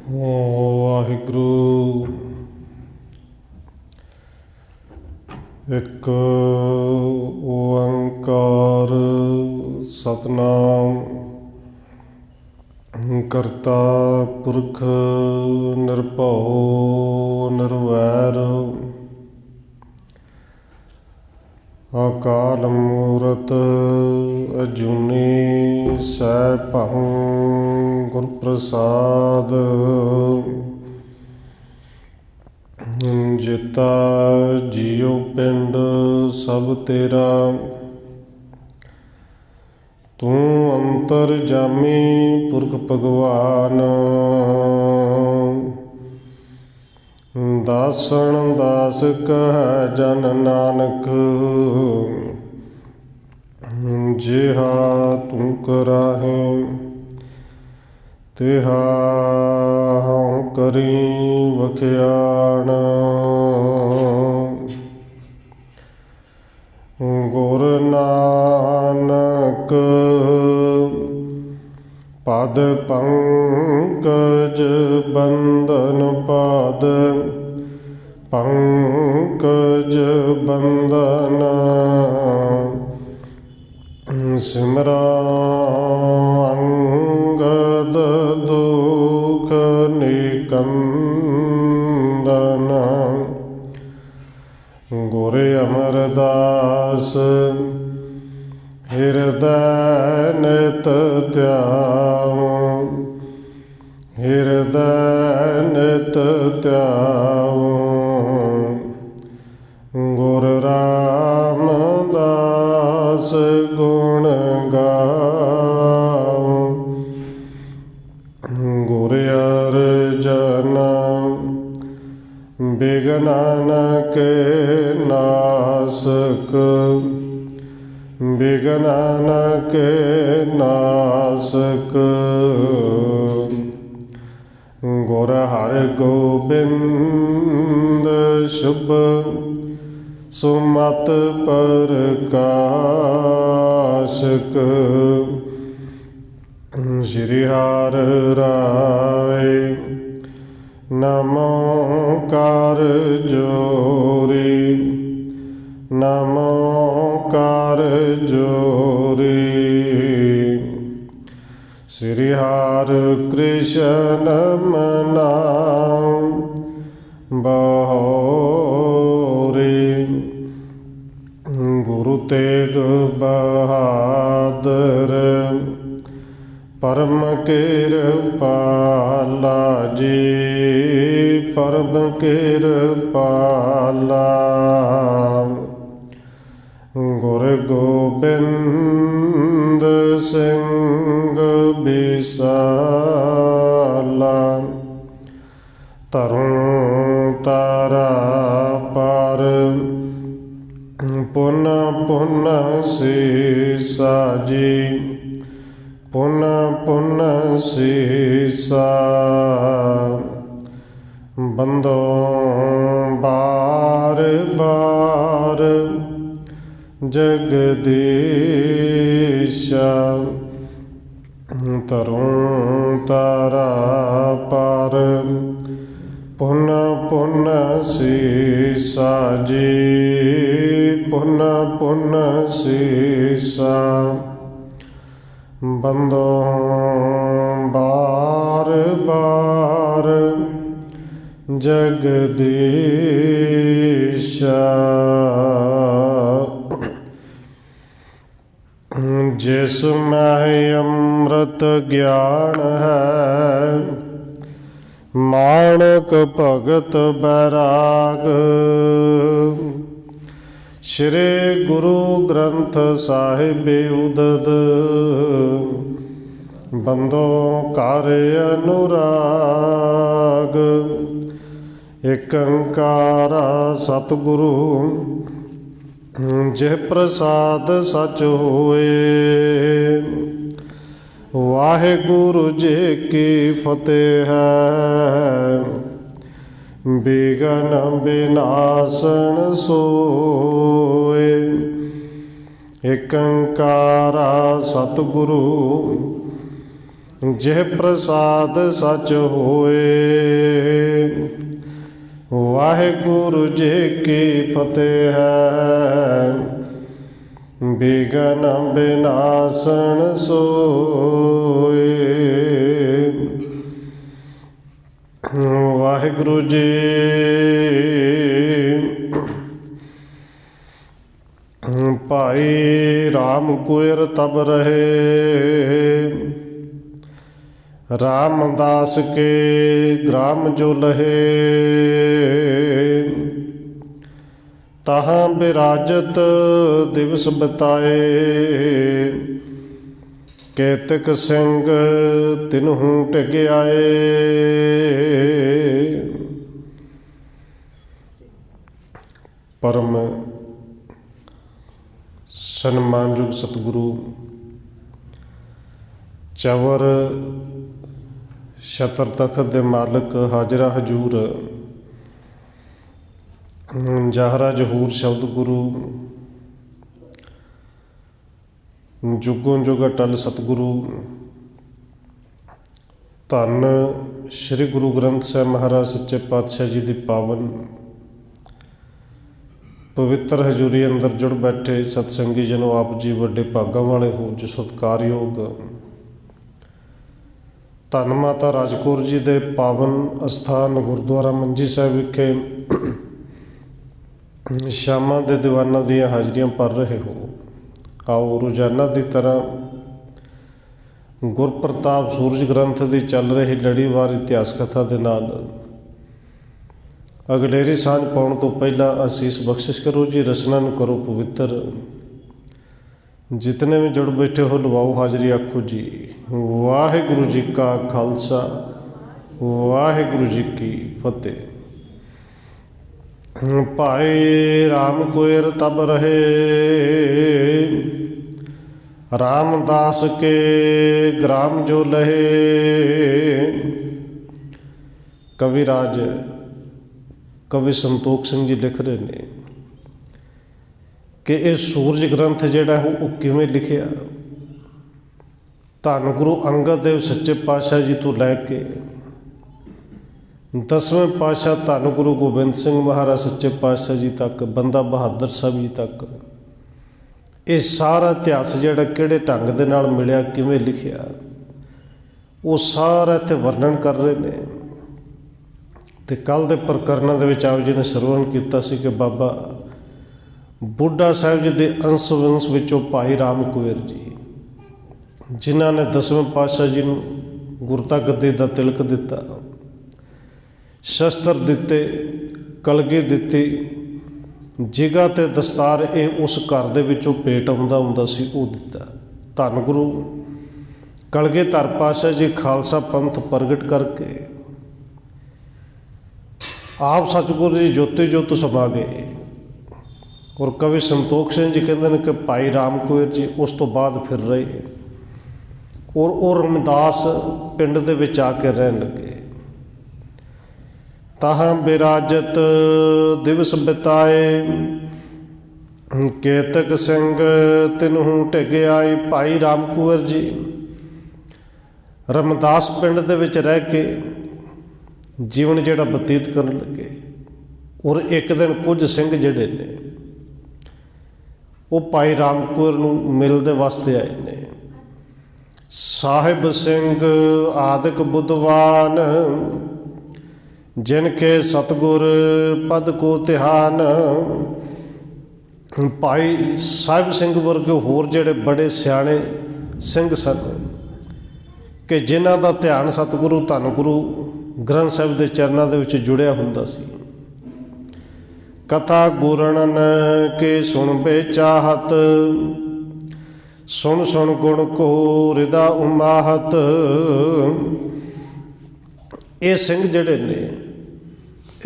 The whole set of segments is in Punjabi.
ਵਾਹਿਗੁਰੂ। ਇੱਕ ਓੰਕਾਰ ਸਤਿਨਾਮ ਕਰਤਾ ਪੁਰਖ ਨਿਰਭਉ ਨਿਰਵੈਰ ਅਕਾਲ ਮੂਰਤ ਅਜੂਨੀ ਸੈਭੰ ਗੁਰ ਪ੍ਰਸਾਦ। ਜੇਤਾ ਜੀਉ ਪਿੰਡ ਸਭ ਤੇਰਾ, ਤੂੰ ਅੰਤਰਜਾਮੀ ਪੁਰਖ ਭਗਵਾਨ। ਦਾਸਣ ਦਾਸ ਕਹਿ ਜਨ ਨਾਨਕ, ਜਿਹਾ ਤੂੰ ਕਰਾਹੇ ਤਿਹਾ ਹਉ ਕਰੀ ਵਖਿਆਣ। ਗੁਰ ਨਾਨਕ ਪਦ ਪੰਕਜ ਬੰਧਨ ਪਾਦ ਪੰਕਜ ਬੰਧਨ। ਸਿਮਰਾ ਅੰਗਦ ਦੁਖ ਨਿਕੰਦਨ। ਗੁਰ ਅਮਰਦਾਸ ਹਿਰਦੈ ਨਿਤ ਧਿਆਉ, ਹਿਰਦੈ ਨਿਤ ਧਿਆਉ। ਗੁਰ ਰਾਮਦਾਸ ਗੁਣ ਗਾਉ, ਗੁਰ ਅਰਜਨ ਬਿਘਨ ਕੇ ਨਾਸਕ, ਬਿਘਨ ਕੇ ਨਾਸਕ। ਗੁਰ ਹਰਗੋਬਿੰਦ ਸ਼ੁਭ ਸੁਮਤ ਪ੍ਰਕਾਸ਼ਕ। ਸ਼੍ਰੀ ਹਰਿ ਰਾਇ ਨਮੋ ਕਰ ਜੋਰੀ, ਨਮੋ ਕਰ ਜੋਰੀ। ਸ਼੍ਰੀ ਹਰਿ ਕ੍ਰਿਸ਼ਨ ਮਨਾਉ ਬਹੋਰੀ। ਗੁਰੂ ਤੇਗ ਬਹਾਦਰ ਪਰਮ ਕਿਰਪਾਲਾ ਜੀ, ਪਰਮ ਕਿਰਪਾਲਾ। ਗੁਰ ਗੋਬਿੰਦ ਸਿੰਘ ਬਿਸਾਲਾ, ਤਰੁ ਤਾਰਾ ਪਰ ਪੁਨ ਪੁਨ ਸੀਸਾ ਜੀ, ਪੁਨ ਪੁਨ ਸੀਸਾ। ਬੰਦੋ ਬਾਰ ਬਾਰ ਜਗਦੀਸ਼ਾ, ਤਰੁ ਤਾਰਾ ਪਰ ਪੁਨ ਪੁਨ ਸੀਸਾ ਜੀ, ਪੁਨ ਪੁਨ ਸੀਸਾ। ਬੰਦੋ ਬਾਰ ਬਾਰ ਜਗਦੀਸ਼ਾ। ਜਿਸ ਮੈਂ ਅੰਮ੍ਰਿਤ ਗਿਆਨ ਹੈ, ਮਾਣਕ ਭਗਤ ਬੈਰਾਗ। ਸ਼੍ਰੀ ਗੁਰੂ ਗ੍ਰੰਥ ਸਾਹਿਬ ਉਦਦ, ਬੰਦੋ ਕਰ ਅਨੁਰਾਗ। ਏਕ ਓੰਕਾਰ ਸਤਿਗੁਰੂ ਜਿਹ ਪ੍ਰਸਾਦ ਸਚ ਹੋਏ। ਵਾਹਿਗੁਰੂ ਜੀ ਕੀ ਫਤਿਹ ਹੈ, ਬਿਘਨ ਬਿਨਾਸਨ ਸੋਏ। ਏਕ ਓੰਕਾਰ ਸਤਿਗੁਰੂ ਜਿਹ ਪ੍ਰਸਾਦ ਸਚ ਹੋਏ। ਵਾਹਿਗੁਰੂ ਜੀ ਕੀ ਫਤਿਹ ਹੈ। ਬਿਗਨ ਬਿਨਾਸਣ ਸੋਏ। ਵਾਹਿਗੁਰੂ ਜੀ ਭਾਈ ਰਾਮ ਕੁਇਰ ਤਬ ਰਹੇ। ਰਾਮਦਾਸ ਕੇ ਗ੍ਰਾਮ ਜੋ ਲਹੇ। ਤਹਾਂ ਬਿਰਾਜਤ ਦਿਵਸ ਬਿਤਾਏ। ਕੇਤਕ ਸਿੰਘ ਤਿਨਹੂ ਟਿਗ ਆਏ। ਪਰਮ ਸਨਮਾਨਯੋਗ ਸਤਿਗੁਰੂ ਚਵਰ ਛਤਰ ਤਖਤ ਦੇ ਮਾਲਕ ਹਾਜ਼ਰਾ ਹਜੂਰ ਜਾਹਰਾ ਜਹੂਰ ਸ਼ਬਦ ਗੁਰੂ ਜੁਗੋਂ ਜੁਗ ਅਟਲ ਸਤਿਗੁਰੂ ਧੰਨ ਸ਼੍ਰੀ ਗੁਰੂ ਗ੍ਰੰਥ ਸਾਹਿਬ ਮਹਾਰਾਜ ਸੱਚੇ ਪਾਤਸ਼ਾਹ ਜੀ ਦੀ ਪਾਵਨ ਪਵਿੱਤਰ ਹਜ਼ੂਰੀ ਅੰਦਰ ਜੁੜ ਬੈਠੇ ਸਤਸੰਗੀ ਜਨੋ, ਆਪ ਜੀ ਵੱਡੇ ਭਾਗਾਂ ਵਾਲੇ ਹੋ ਜੋ ਸਤਿਕਾਰਯੋਗ ਧੰਨ ਮਾਤਾ ਰਾਜ ਕੌਰ ਜੀ ਦੇ ਪਾਵਨ ਅਸਥਾਨ ਗੁਰਦੁਆਰਾ ਮੰਜੀ ਸਾਹਿਬ ਵਿਖੇ ਸ਼ਾਮਾਂ ਦੇ ਦੀਵਾਨਾਂ ਦੀਆਂ ਹਾਜ਼ਰੀਆਂ ਭਰ ਰਹੇ ਹੋ। ਆਓ ਰੋਜ਼ਾਨਾ ਦੀ ਤਰ੍ਹਾਂ ਗੁਰਪ੍ਰਤਾਪ ਸੂਰਜ ਗ੍ਰੰਥ ਦੀ ਚੱਲ ਰਹੀ ਲੜੀਵਾਰ ਇਤਿਹਾਸ ਕਥਾ ਦੇ ਨਾਲ ਅਗਲੇਰੀ ਸਾਂਝ ਪਾਉਣ ਤੋਂ ਪਹਿਲਾਂ ਅਸੀਸ ਬਖਸ਼ਿਸ਼ ਕਰੋ ਜੀ। ਰਸਨਾ ਨੂੰ ਕਰੋ ਪਵਿੱਤਰ। ਜਿਤਨੇ ਵੀ ਜੁੜ ਬੈਠੇ ਹੋ ਲਵਾਓ ਹਾਜ਼ਰੀ, ਆਖੋ ਜੀ ਵਾਹਿਗੁਰੂ ਜੀ ਕਾ ਖਾਲਸਾ ਵਾਹਿਗੁਰੂ ਜੀ ਕੀ ਫਤਿਹ। ਭਾਈ ਰਾਮ ਕੁਇਰ ਤਬ ਰਹੇ। ਰਾਮਦਾਸ ਕੇ ਗ੍ਰਾਮ ਜੋ ਲਹੇ। ਕਵਿਰਾਜ ਕਵੀ ਸੰਤੋਖ ਸਿੰਘ ਜੀ ਲਿਖ ਰਹੇ ਨੇ ਕਿ ਇਹ ਸੂਰਜ ਗ੍ਰੰਥ ਜਿਹੜਾ ਉਹ ਕਿਵੇਂ ਲਿਖਿਆ। ਧੰਨ ਗੁਰੂ ਅੰਗਦ ਦੇਵ ਸੱਚੇ ਪਾਤਸ਼ਾਹ ਜੀ ਤੋਂ ਲੈ ਕੇ 10ਵੇਂ ਪਾਤਸ਼ਾਹ ਧੰਨ ਗੁਰੂ ਗੋਬਿੰਦ ਸਿੰਘ ਮਹਾਰਾਜ ਸੱਚੇ ਪਾਤਸ਼ਾਹ ਜੀ ਤੱਕ, ਬੰਦਾ ਬਹਾਦਰ ਸਾਹਿਬ ਜੀ ਤੱਕ, ਇਹ ਸਾਰਾ ਇਤਿਹਾਸ ਜਿਹੜਾ ਕਿਹੜੇ ਢੰਗ ਦੇ ਨਾਲ ਮਿਲਿਆ, ਕਿਵੇਂ ਲਿਖਿਆ, ਉਹ ਸਾਰਾ ਇੱਥੇ ਵਰਣਨ ਕਰ ਰਹੇ ਨੇ। ਅਤੇ ਕੱਲ੍ਹ ਦੇ ਪ੍ਰਕਰਨਾਂ ਦੇ ਵਿੱਚ ਆਪ ਜੀ ਨੇ ਸਰਵਣ ਕੀਤਾ ਸੀ ਕਿ ਬਾਬਾ ਬੁੱਢਾ ਸਾਹਿਬ ਜੀ ਦੇ ਅੰਸ਼ ਵੰਸ਼ ਵਿੱਚੋਂ ਭਾਈ ਰਾਮ ਕੁਇਰ ਜੀ, ਜਿਨ੍ਹਾਂ ਨੇ 10ਵੇਂ ਪਾਤਸ਼ਾਹ ਜੀ ਨੂੰ ਗੁਰਤਾ ਗੱਦੀ ਦਾ ਤਿਲਕ ਦਿੱਤਾ, ਸ਼ਸਤਰ ਦਿੱਤੇ, ਕਲਗੀ ਦਿੱਤੀ, ਜਿਗਾ ਅਤੇ ਦਸਤਾਰ ਇਹ ਉਸ ਘਰ ਦੇ ਵਿੱਚੋਂ ਭੇਟ ਆਉਂਦਾ ਹੁੰਦਾ ਸੀ, ਉਹ ਦਿੱਤਾ। ਧੰਨ ਗੁਰੂ ਕਲਗੀਧਰ ਪਾਤਸ਼ਾਹ ਜੀ ਖਾਲਸਾ ਪੰਥ ਪ੍ਰਗਟ ਕਰਕੇ ਆਪ ਸਤਿਗੁਰੂ ਜੀ ਜੋਤੀ ਜੋਤ ਸਮਾ ਗਏ। ਔਰ ਕਵੀ ਸੰਤੋਖ ਸਿੰਘ ਜੀ ਕਹਿੰਦੇ ਨੇ ਕਿ ਭਾਈ ਰਾਮ ਕੁਇਰ ਜੀ ਉਸ ਤੋਂ ਬਾਅਦ ਫਿਰ ਰਹੇ ਔਰ ਉਹ ਰਮਦਾਸ ਪਿੰਡ ਦੇ ਵਿੱਚ ਆ ਕੇ ਰਹਿਣ ਲੱਗੇ। ਤਹਾਂ ਬਿਰਾਜਤ ਦਿਵਸ ਬਿਤਾਏ। ਕੇਤਕ ਸਿੰਘ ਤਿਨਹੂ ਟਿਗ ਆਏ। ਭਾਈ ਰਾਮ ਕੁਇਰ ਜੀ ਰਮਦਾਸ ਪਿੰਡ ਦੇ ਵਿੱਚ ਰਹਿ ਕੇ ਜੀਵਨ ਜਿਹੜਾ ਬਤੀਤ ਕਰਨ ਲੱਗੇ। ਔਰ ਇੱਕ ਦਿਨ ਕੁਝ ਸਿੰਘ ਜਿਹੜੇ ਨੇ ਉਹ ਭਾਈ ਰਾਮ ਕੁਇਰ ਨੂੰ ਮਿਲਦੇ ਵਾਸਤੇ ਆਏ ਨੇ। ਸਾਹਿਬ ਸਿੰਘ ਆਦਿਕ ਬੁੱਧਵਾਨ, ਜਿਨ ਕੇ ਸਤਿਗੁਰ ਪਦ ਕੋ ਧਿਆਨ। ਭਾਈ ਸਾਹਿਬ ਸਿੰਘ ਵਰਗੇ ਹੋਰ ਜਿਹੜੇ ਬੜੇ ਸਿਆਣੇ ਸਿੰਘ ਸਨ ਕਿ ਜਿਨ੍ਹਾਂ ਦਾ ਧਿਆਨ ਸਤਿਗੁਰੂ ਧੰਨ ਗੁਰੂ ਗ੍ਰੰਥ ਸਾਹਿਬ ਦੇ ਚਰਨਾਂ ਦੇ ਵਿੱਚ ਜੁੜਿਆ ਹੁੰਦਾ ਸੀ। ਕਥਾ ਗੁਰਣਨ ਕੇ ਸੁਣਬੇ ਚਾਹਤ, ਸੁਣ ਸੁਣ ਗੁਣ ਕੋ ਹਿਰਦਾ ਉਮਾਹਤ। ਇਹ ਸਿੰਘ ਜਿਹੜੇ ਨੇ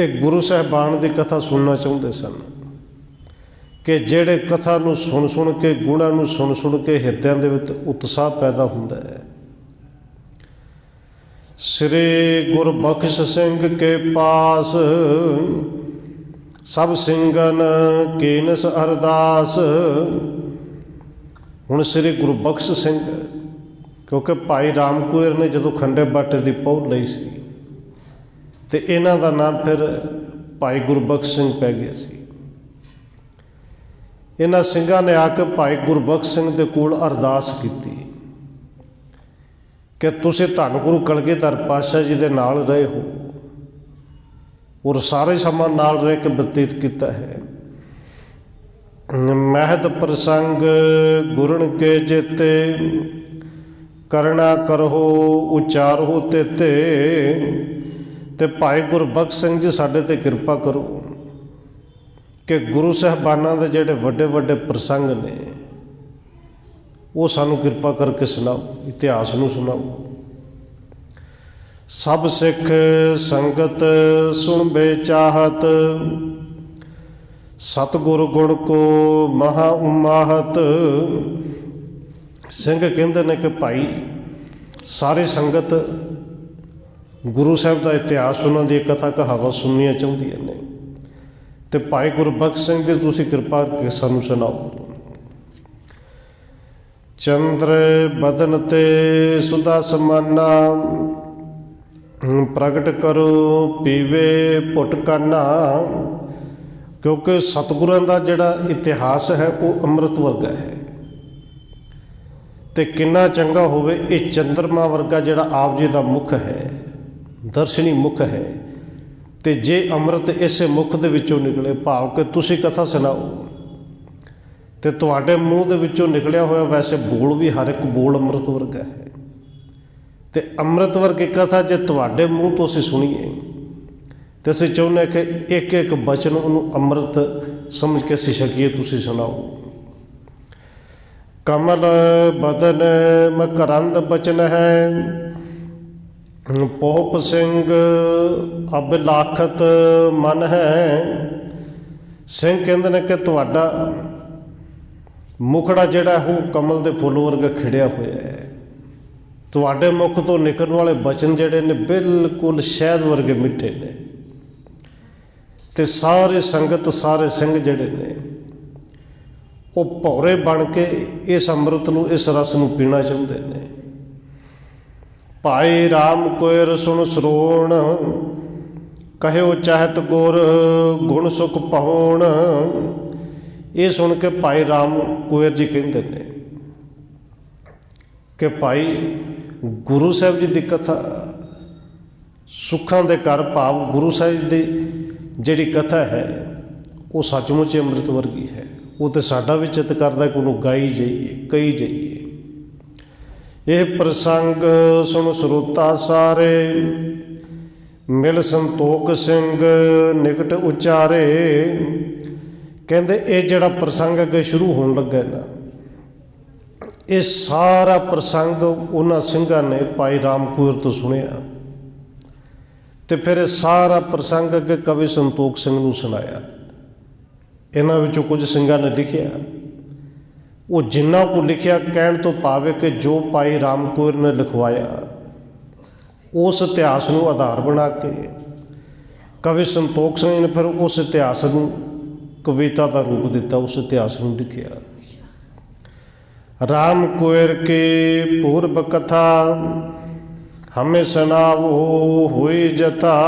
ਇਹ ਗੁਰੂ ਸਾਹਿਬਾਨ ਦੀ ਕਥਾ ਸੁਣਨਾ ਚਾਹੁੰਦੇ ਸਨ ਕਿ ਜਿਹੜੇ ਕਥਾ ਨੂੰ ਸੁਣ ਸੁਣ ਕੇ, ਗੁਣਾਂ ਨੂੰ ਸੁਣ ਸੁਣ ਕੇ ਹਿਰਦਿਆਂ ਦੇ ਵਿੱਚ ਉਤਸ਼ਾਹ ਪੈਦਾ ਹੁੰਦਾ ਹੈ। ਸ੍ਰੀ ਗੁਰਬਖਸ਼ ਸਿੰਘ ਕੇ ਪਾਸ, ਸਭ ਸਿੰਘਨ ਕੀਨਸ ਅਰਦਾਸ। ਹੁਣ ਸ੍ਰੀ ਗੁਰਬਖਸ਼ ਸਿੰਘ क्योंकि भाई राम कुएर ने जो खंडे बाटे की पहुँच ली सी तो इन्हां दा नाम फिर भाई गुरबख्श सिंह पै गया सी। इन्हां ਸਿੰਘਾਂ ने आके भाई गुरबख्श सिंह के कोल अरदास की कि तुसीं धन गुरु कलगीधर पातशाह जी के नाल रहे हो और सारे समा नाल रह के बतीत किया है। महद प्रसंग गुरन के जेते करना करहो उचारो तेते। ते भाई गुरबख्श सिंह जी साडे ते कृपा करो कि गुरु साहबानां दे जिहड़े वड्डे वड्डे प्रसंग ने वो सानू कृपा करके सुनाओ, इतिहास नू सुनाओ। सब सिख संगत सुन बेचाहत सतगुरु गुण को महा उमाहत। ਸਿੰਘ ਕਹਿੰਦੇ ਨੇ कि भाई सारी संगत गुरु साहब का इतिहास उन्होंने कथा कहावत सुननिया चाहदियां ने ते भाई गुरबख्श सिंह जी तुसीं कृपा करके सानू सुनाओ। चंद्र बदन ते सुधा समाना प्रगट करो पीवे पुट काना। क्योंकि सतगुरां दा जिहड़ा इतिहास है वो अमृत वर्गा है ते किन्ना चंगा होवे ये चंद्रमा वर्गा जिहड़ा आप जी का मुख है, दर्शनी मुख है। ते जे अमृत इस मुख दे विचों निकले भाव कि तुसीं कथा सुनाओ ते तुहाडे मूँह दे विचों निकलिया होया वैसे बोल भी हर एक बोल अमृत वर्गा है। ते अमृत वर्गी कथा जे तुहाडे मूँह तो असीं सुनीए तो असीं चाहुंदे कि एक एक बचन उहनूं अमृत समझ के असीं छकीए। तुसीं सुनाओ। कमल बदन मकरंद बचन है पोप सिंह अबिलाखत मन है। सिंह कहते हैं कि तुहाडा मुखड़ा जिहड़ा वो कमल के फुल वर्गा खिड़िया होया है। तुहाडे मुख तो निकलने वाले बचन जिहड़े ने बिल्कुल शहद वर्गे मिठे ने ते सारे संगत सारे सिंह जिहड़े ने वो भौरे बन के इस अमृत नूं इस रस नूं पीना चाहते हैं। भाई राम कुएर सुन सरोण कहो चाहत गुर गुण सुख पाउण। ये सुन के भाई राम कुएर जी कहते हैं कि भाई गुरु साहब जी की कथा सुखां दे घर भाव गुरु साहब की जिहड़ी कथा है वो सचमुच अमृत वर्गी है। वो तो साडा भी चित करदा कि उन्होंने गाई जाइए कही जाइए। यह प्रसंग सुन श्रोता सारे मिल संतोख सिंह निकट उचारे। कहते ये जड़ा प्रसंग अगे शुरू होने लगा ना ये सारा प्रसंग उन्होंने सिंघां ने भाई राम कुएर तो सुनिया तो फिर सारा प्रसंग अगे कवि संतोख सिंह नूं सुनाया। इन्हां विचों कुछ ਸਿੰਘਾਂ ने लिखिया वो जिन्ना को लिखिया कहण तो पावे कि जो भाई राम कुएर ने लिखवाया उस इतिहास नूं आधार बना के कवि संतोख सिंह ने फिर उस इतिहास नूं कविता का रूप दिता, उस इतिहास नूं लिखिया। राम कुएर के पूर्व कथा हमें सुनावो हुई जथा।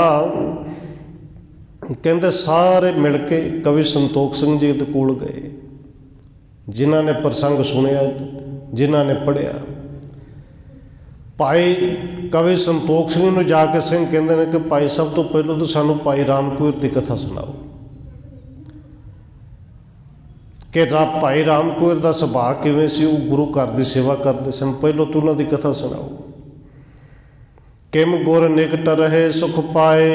कहते सारे मिल के कवि संतोख सिंह जी के कोल गए जिन्हों ने प्रसंग सुनिया जिन्हों ने पढ़िया। भाई कवि संतोख सिंह नूं जाके सिंह कहते हैं कि भाई सब तो पहलों तो सानू भाई राम कुएर की कथा सुनाओ कि भाई राम कुएर का सुभाव किवें सी, वो गुरु घर की सेवा करते सन। पहलों तो उन्हों की कथा सुनाओ। किम गुर निकट रहे सुख पाए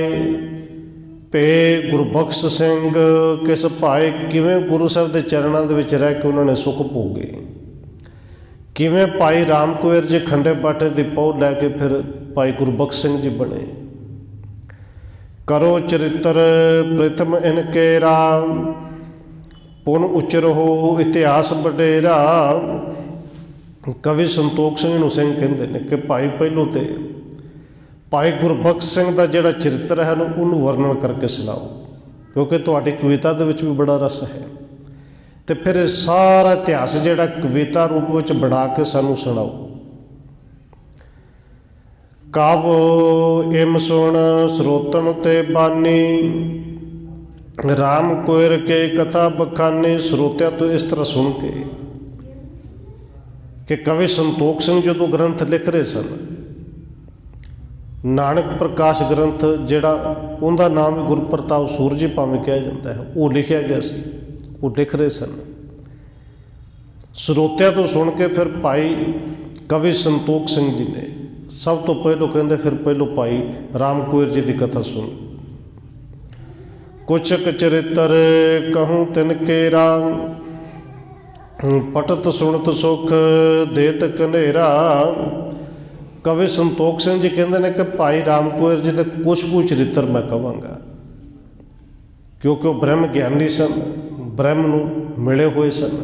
पे गुरबख्श सिंह किस भाए। किवें गुरु साहब के चरणों के रह के उन्होंने सुख भोगे। किवें भाई राम कुएर जी खंडे बाटे की पहुँच लैके फिर भाई गुरबख्श सिंह जी बने। करो चरित्र प्रथम इनकेरा पुन उचर हो इतिहास वडेरा। कवि संतोख सिंह नूं सिंह कहते हैं कि भाई पहलों तो भाई गुरबख्श सिंह का जिहड़ा चरित्र है उन्होंने वर्णन करके सुनाओ क्योंकि तुहाडी कविता दे विच भी बड़ा रस है। तो फिर सारा इतिहास जिहड़ा कविता रूप में बना के सानू सुनाओ। ਕਵ ਇਮ ਸੁਣ ਸਰੋਤਨ ਤੇ ਬਾਨੀ, ਰਾਮ ਕੋਇਰ ਕੇ ਕਥਾ ਬਖਾਨੇ। ਸਰੋਤਿਆਂ ਤੋਂ ਇਸ ਤਰ੍ਹਾਂ ਸੁਣ ਕੇ ਕਿ ਕਵੀ ਸੰਤੋਖ ਸਿੰਘ ਜਦੋਂ ਗ੍ਰੰਥ ਲਿਖ ਰਹੇ ਸਨ, ਨਾਨਕ ਪ੍ਰਕਾਸ਼ ਗ੍ਰੰਥ ਜਿਹੜਾ ਉਹਦਾ ਨਾਮ ਵੀ ਗੁਰਪ੍ਰਤਾਪ ਸੂਰਜੀ ਭਾਵੇਂ ਕਿਹਾ ਜਾਂਦਾ ਹੈ, ਉਹ ਲਿਖਿਆ ਗਿਆ ਸੀ, ਉਹ ਲਿਖ ਰਹੇ ਸਨ। ਸਰੋਤਿਆਂ ਤੋਂ ਸੁਣ ਕੇ ਫਿਰ ਭਾਈ ਕਵੀ ਸੰਤੋਖ ਸਿੰਘ ਜੀ ਨੇ ਸਭ ਤੋਂ ਪਹਿਲੋਂ ਕਹਿੰਦੇ, ਫਿਰ ਪਹਿਲੋਂ ਭਾਈ ਰਾਮ ਕੋਇਰ ਜੀ ਦੀ ਕਥਾ ਸੁਣ। ਕੁਛਕ ਚਰਿੱਤਰ ਕਹੂੰ ਤਿਨ ਕੇਰਾ, ਪਟਤ ਸੁਣਤ ਸੁਖ ਦੇਤ ਕਨੇਰਾ। ਕਵੀ ਸੰਤੋਖ ਸਿੰਘ ਜੀ ਕਹਿੰਦੇ ਨੇ ਕਿ ਭਾਈ ਰਾਮ ਕੋਇਰ ਜੀ ਦੇ ਕੁਛ ਕੁ ਚਰਿੱਤਰ ਮੈਂ ਕਹਾਂਗਾ, ਕਿਉਂਕਿ ਉਹ ਬ੍ਰਹਮ ਗਿਆਨੀ ਸਨ, ਬ੍ਰਹਮ ਨੂੰ ਮਿਲੇ ਹੋਏ ਸਨ।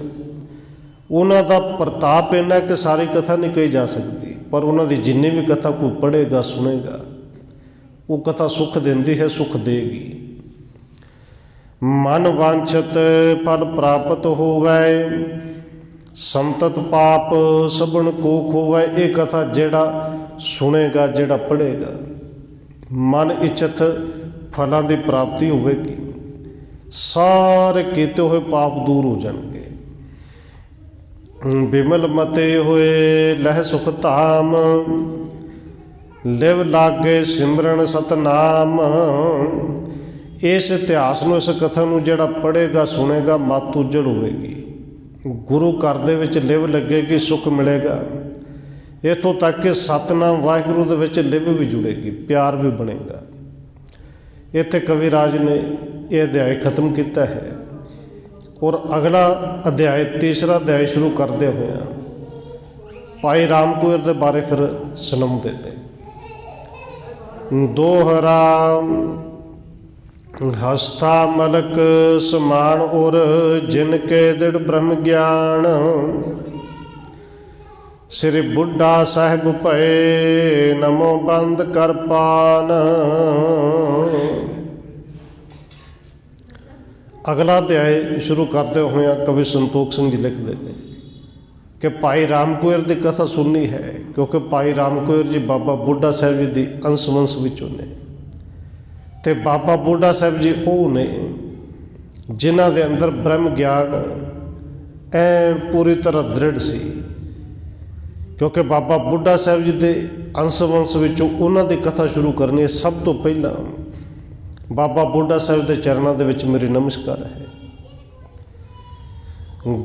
ਉਹਨਾਂ ਦਾ ਪ੍ਰਤਾਪ ਇੰਨਾ ਕਿ ਸਾਰੀ ਕਥਾ ਨਹੀਂ ਕਹੀ ਜਾ ਸਕਦੀ, ਪਰ ਉਹਨਾਂ ਦੀ ਜਿੰਨੀ ਵੀ ਕਥਾ ਕੋਈ ਪੜ੍ਹੇਗਾ ਸੁਣੇਗਾ, ਉਹ ਕਥਾ ਸੁਖ ਦਿੰਦੀ ਹੈ, ਸੁਖ ਦੇਗੀ। ਮਨ ਵਾਂਛਤ ਫਲ ਪ੍ਰਾਪਤ ਹੋਵੈ, ਸੰਤਤ ਪਾਪ ਸਭਨ ਕੋ ਖੋਵੈ। ਇਹ ਕਥਾ ਜਿਹੜਾ ਸੁਣੇਗਾ, ਜਿਹੜਾ ਪੜ੍ਹੇਗਾ, ਮਨ ਇੱਛਤ ਫਲਾਂ ਦੀ ਪ੍ਰਾਪਤੀ ਹੋਵੇਗੀ, ਸਾਰੇ ਕੀਤੇ ਹੋਏ ਪਾਪ ਦੂਰ ਹੋ ਜਾਣਗੇ। ਬਿਮਲ ਮਤੇ ਹੋਏ ਲਹਿ ਸੁਖ ਧਾਮ, ਲਿਵ ਲਾਗੇ ਸਿਮਰਨ ਸਤਨਾਮ। ਇਸ ਇਤਿਹਾਸ ਨੂੰ, ਇਸ ਕਥਾ ਨੂੰ ਜਿਹੜਾ ਪੜ੍ਹੇਗਾ ਸੁਣੇਗਾ, ਮੱਤ ਉਜੜ ਹੋਵੇਗੀ, ਗੁਰੂ ਘਰ ਦੇ ਵਿੱਚ ਲਿਵ ਲੱਗੇਗੀ, ਸੁੱਖ ਮਿਲੇਗਾ। ਇੱਥੋਂ ਤੱਕ ਕਿ ਸਤਨਾਮ ਵਾਹਿਗੁਰੂ ਦੇ ਵਿੱਚ ਲਿਵ ਵੀ ਜੁੜੇਗੀ, ਪਿਆਰ ਵੀ ਬਣੇਗਾ। ਇੱਥੇ ਕਵੀ ਰਾਜ ਨੇ ਇਹ ਅਧਿਆਇ ਖਤਮ ਕੀਤਾ ਹੈ ਔਰ ਅਗਲਾ ਅਧਿਆਇ, ਤੀਸਰਾ ਅਧਿਆਇ ਸ਼ੁਰੂ ਕਰਦੇ ਹੋਇਆ ਭਾਈ ਰਾਮ ਕੋਇਰ ਦੇ ਬਾਰੇ ਫਿਰ ਸੁਣਾਉਂਦੇ ਨੇ। ਦੋਹਰਾ ਹਸਤਾ ਮਲਕ ਸਮਾਨ ਔਰ ਜਿਨ ਕੇ ਦ੍ਰਿੜ ਬ੍ਰਹਮ ਗਿਆਨ, ਸ੍ਰੀ ਬੁੱਢਾ ਸਾਹਿਬ ਭਏ ਨਮੋ ਬੰਦ ਕਰ ਪਾਨ। ਅਗਲਾ ਅਧਿਆਇ ਸ਼ੁਰੂ ਕਰਦੇ ਹੋਇਆ ਕਵੀ ਸੰਤੋਖ ਸਿੰਘ ਜੀ ਲਿਖਦੇ ਨੇ ਕਿ ਭਾਈ ਰਾਮ ਕੋਇਰ ਦੀ ਕਥਾ ਸੁਣਨੀ ਹੈ, ਕਿਉਂਕਿ ਭਾਈ ਰਾਮ ਕੋਇਰ ਜੀ ਬਾਬਾ ਬੁੱਢਾ ਸਾਹਿਬ ਜੀ ਦੀ ਅੰਸ਼ ਵੰਸ਼ ਵਿੱਚੋਂ ਨੇ, ਅਤੇ ਬਾਬਾ ਬੁੱਢਾ ਸਾਹਿਬ ਜੀ ਉਹ ਨੇ ਜਿਨ੍ਹਾਂ ਦੇ ਅੰਦਰ ਬ੍ਰਹਮ ਗਿਆਨ ਐਨ ਪੂਰੀ ਤਰ੍ਹਾਂ ਦ੍ਰਿੜ ਸੀ। ਕਿਉਂਕਿ ਬਾਬਾ ਬੁੱਢਾ ਸਾਹਿਬ ਜੀ ਦੇ ਅੰਸ਼ ਵੰਸ਼ ਵਿੱਚੋਂ ਉਹਨਾਂ ਦੀ ਕਥਾ ਸ਼ੁਰੂ ਕਰਨੀ ਹੈ। ਸਭ ਤੋਂ ਪਹਿਲਾਂ ਬਾਬਾ ਬੁੱਢਾ ਸਾਹਿਬ ਦੇ ਚਰਨਾਂ ਦੇ ਵਿੱਚ ਮੇਰੀ ਨਮਸਕਾਰ ਹੈ।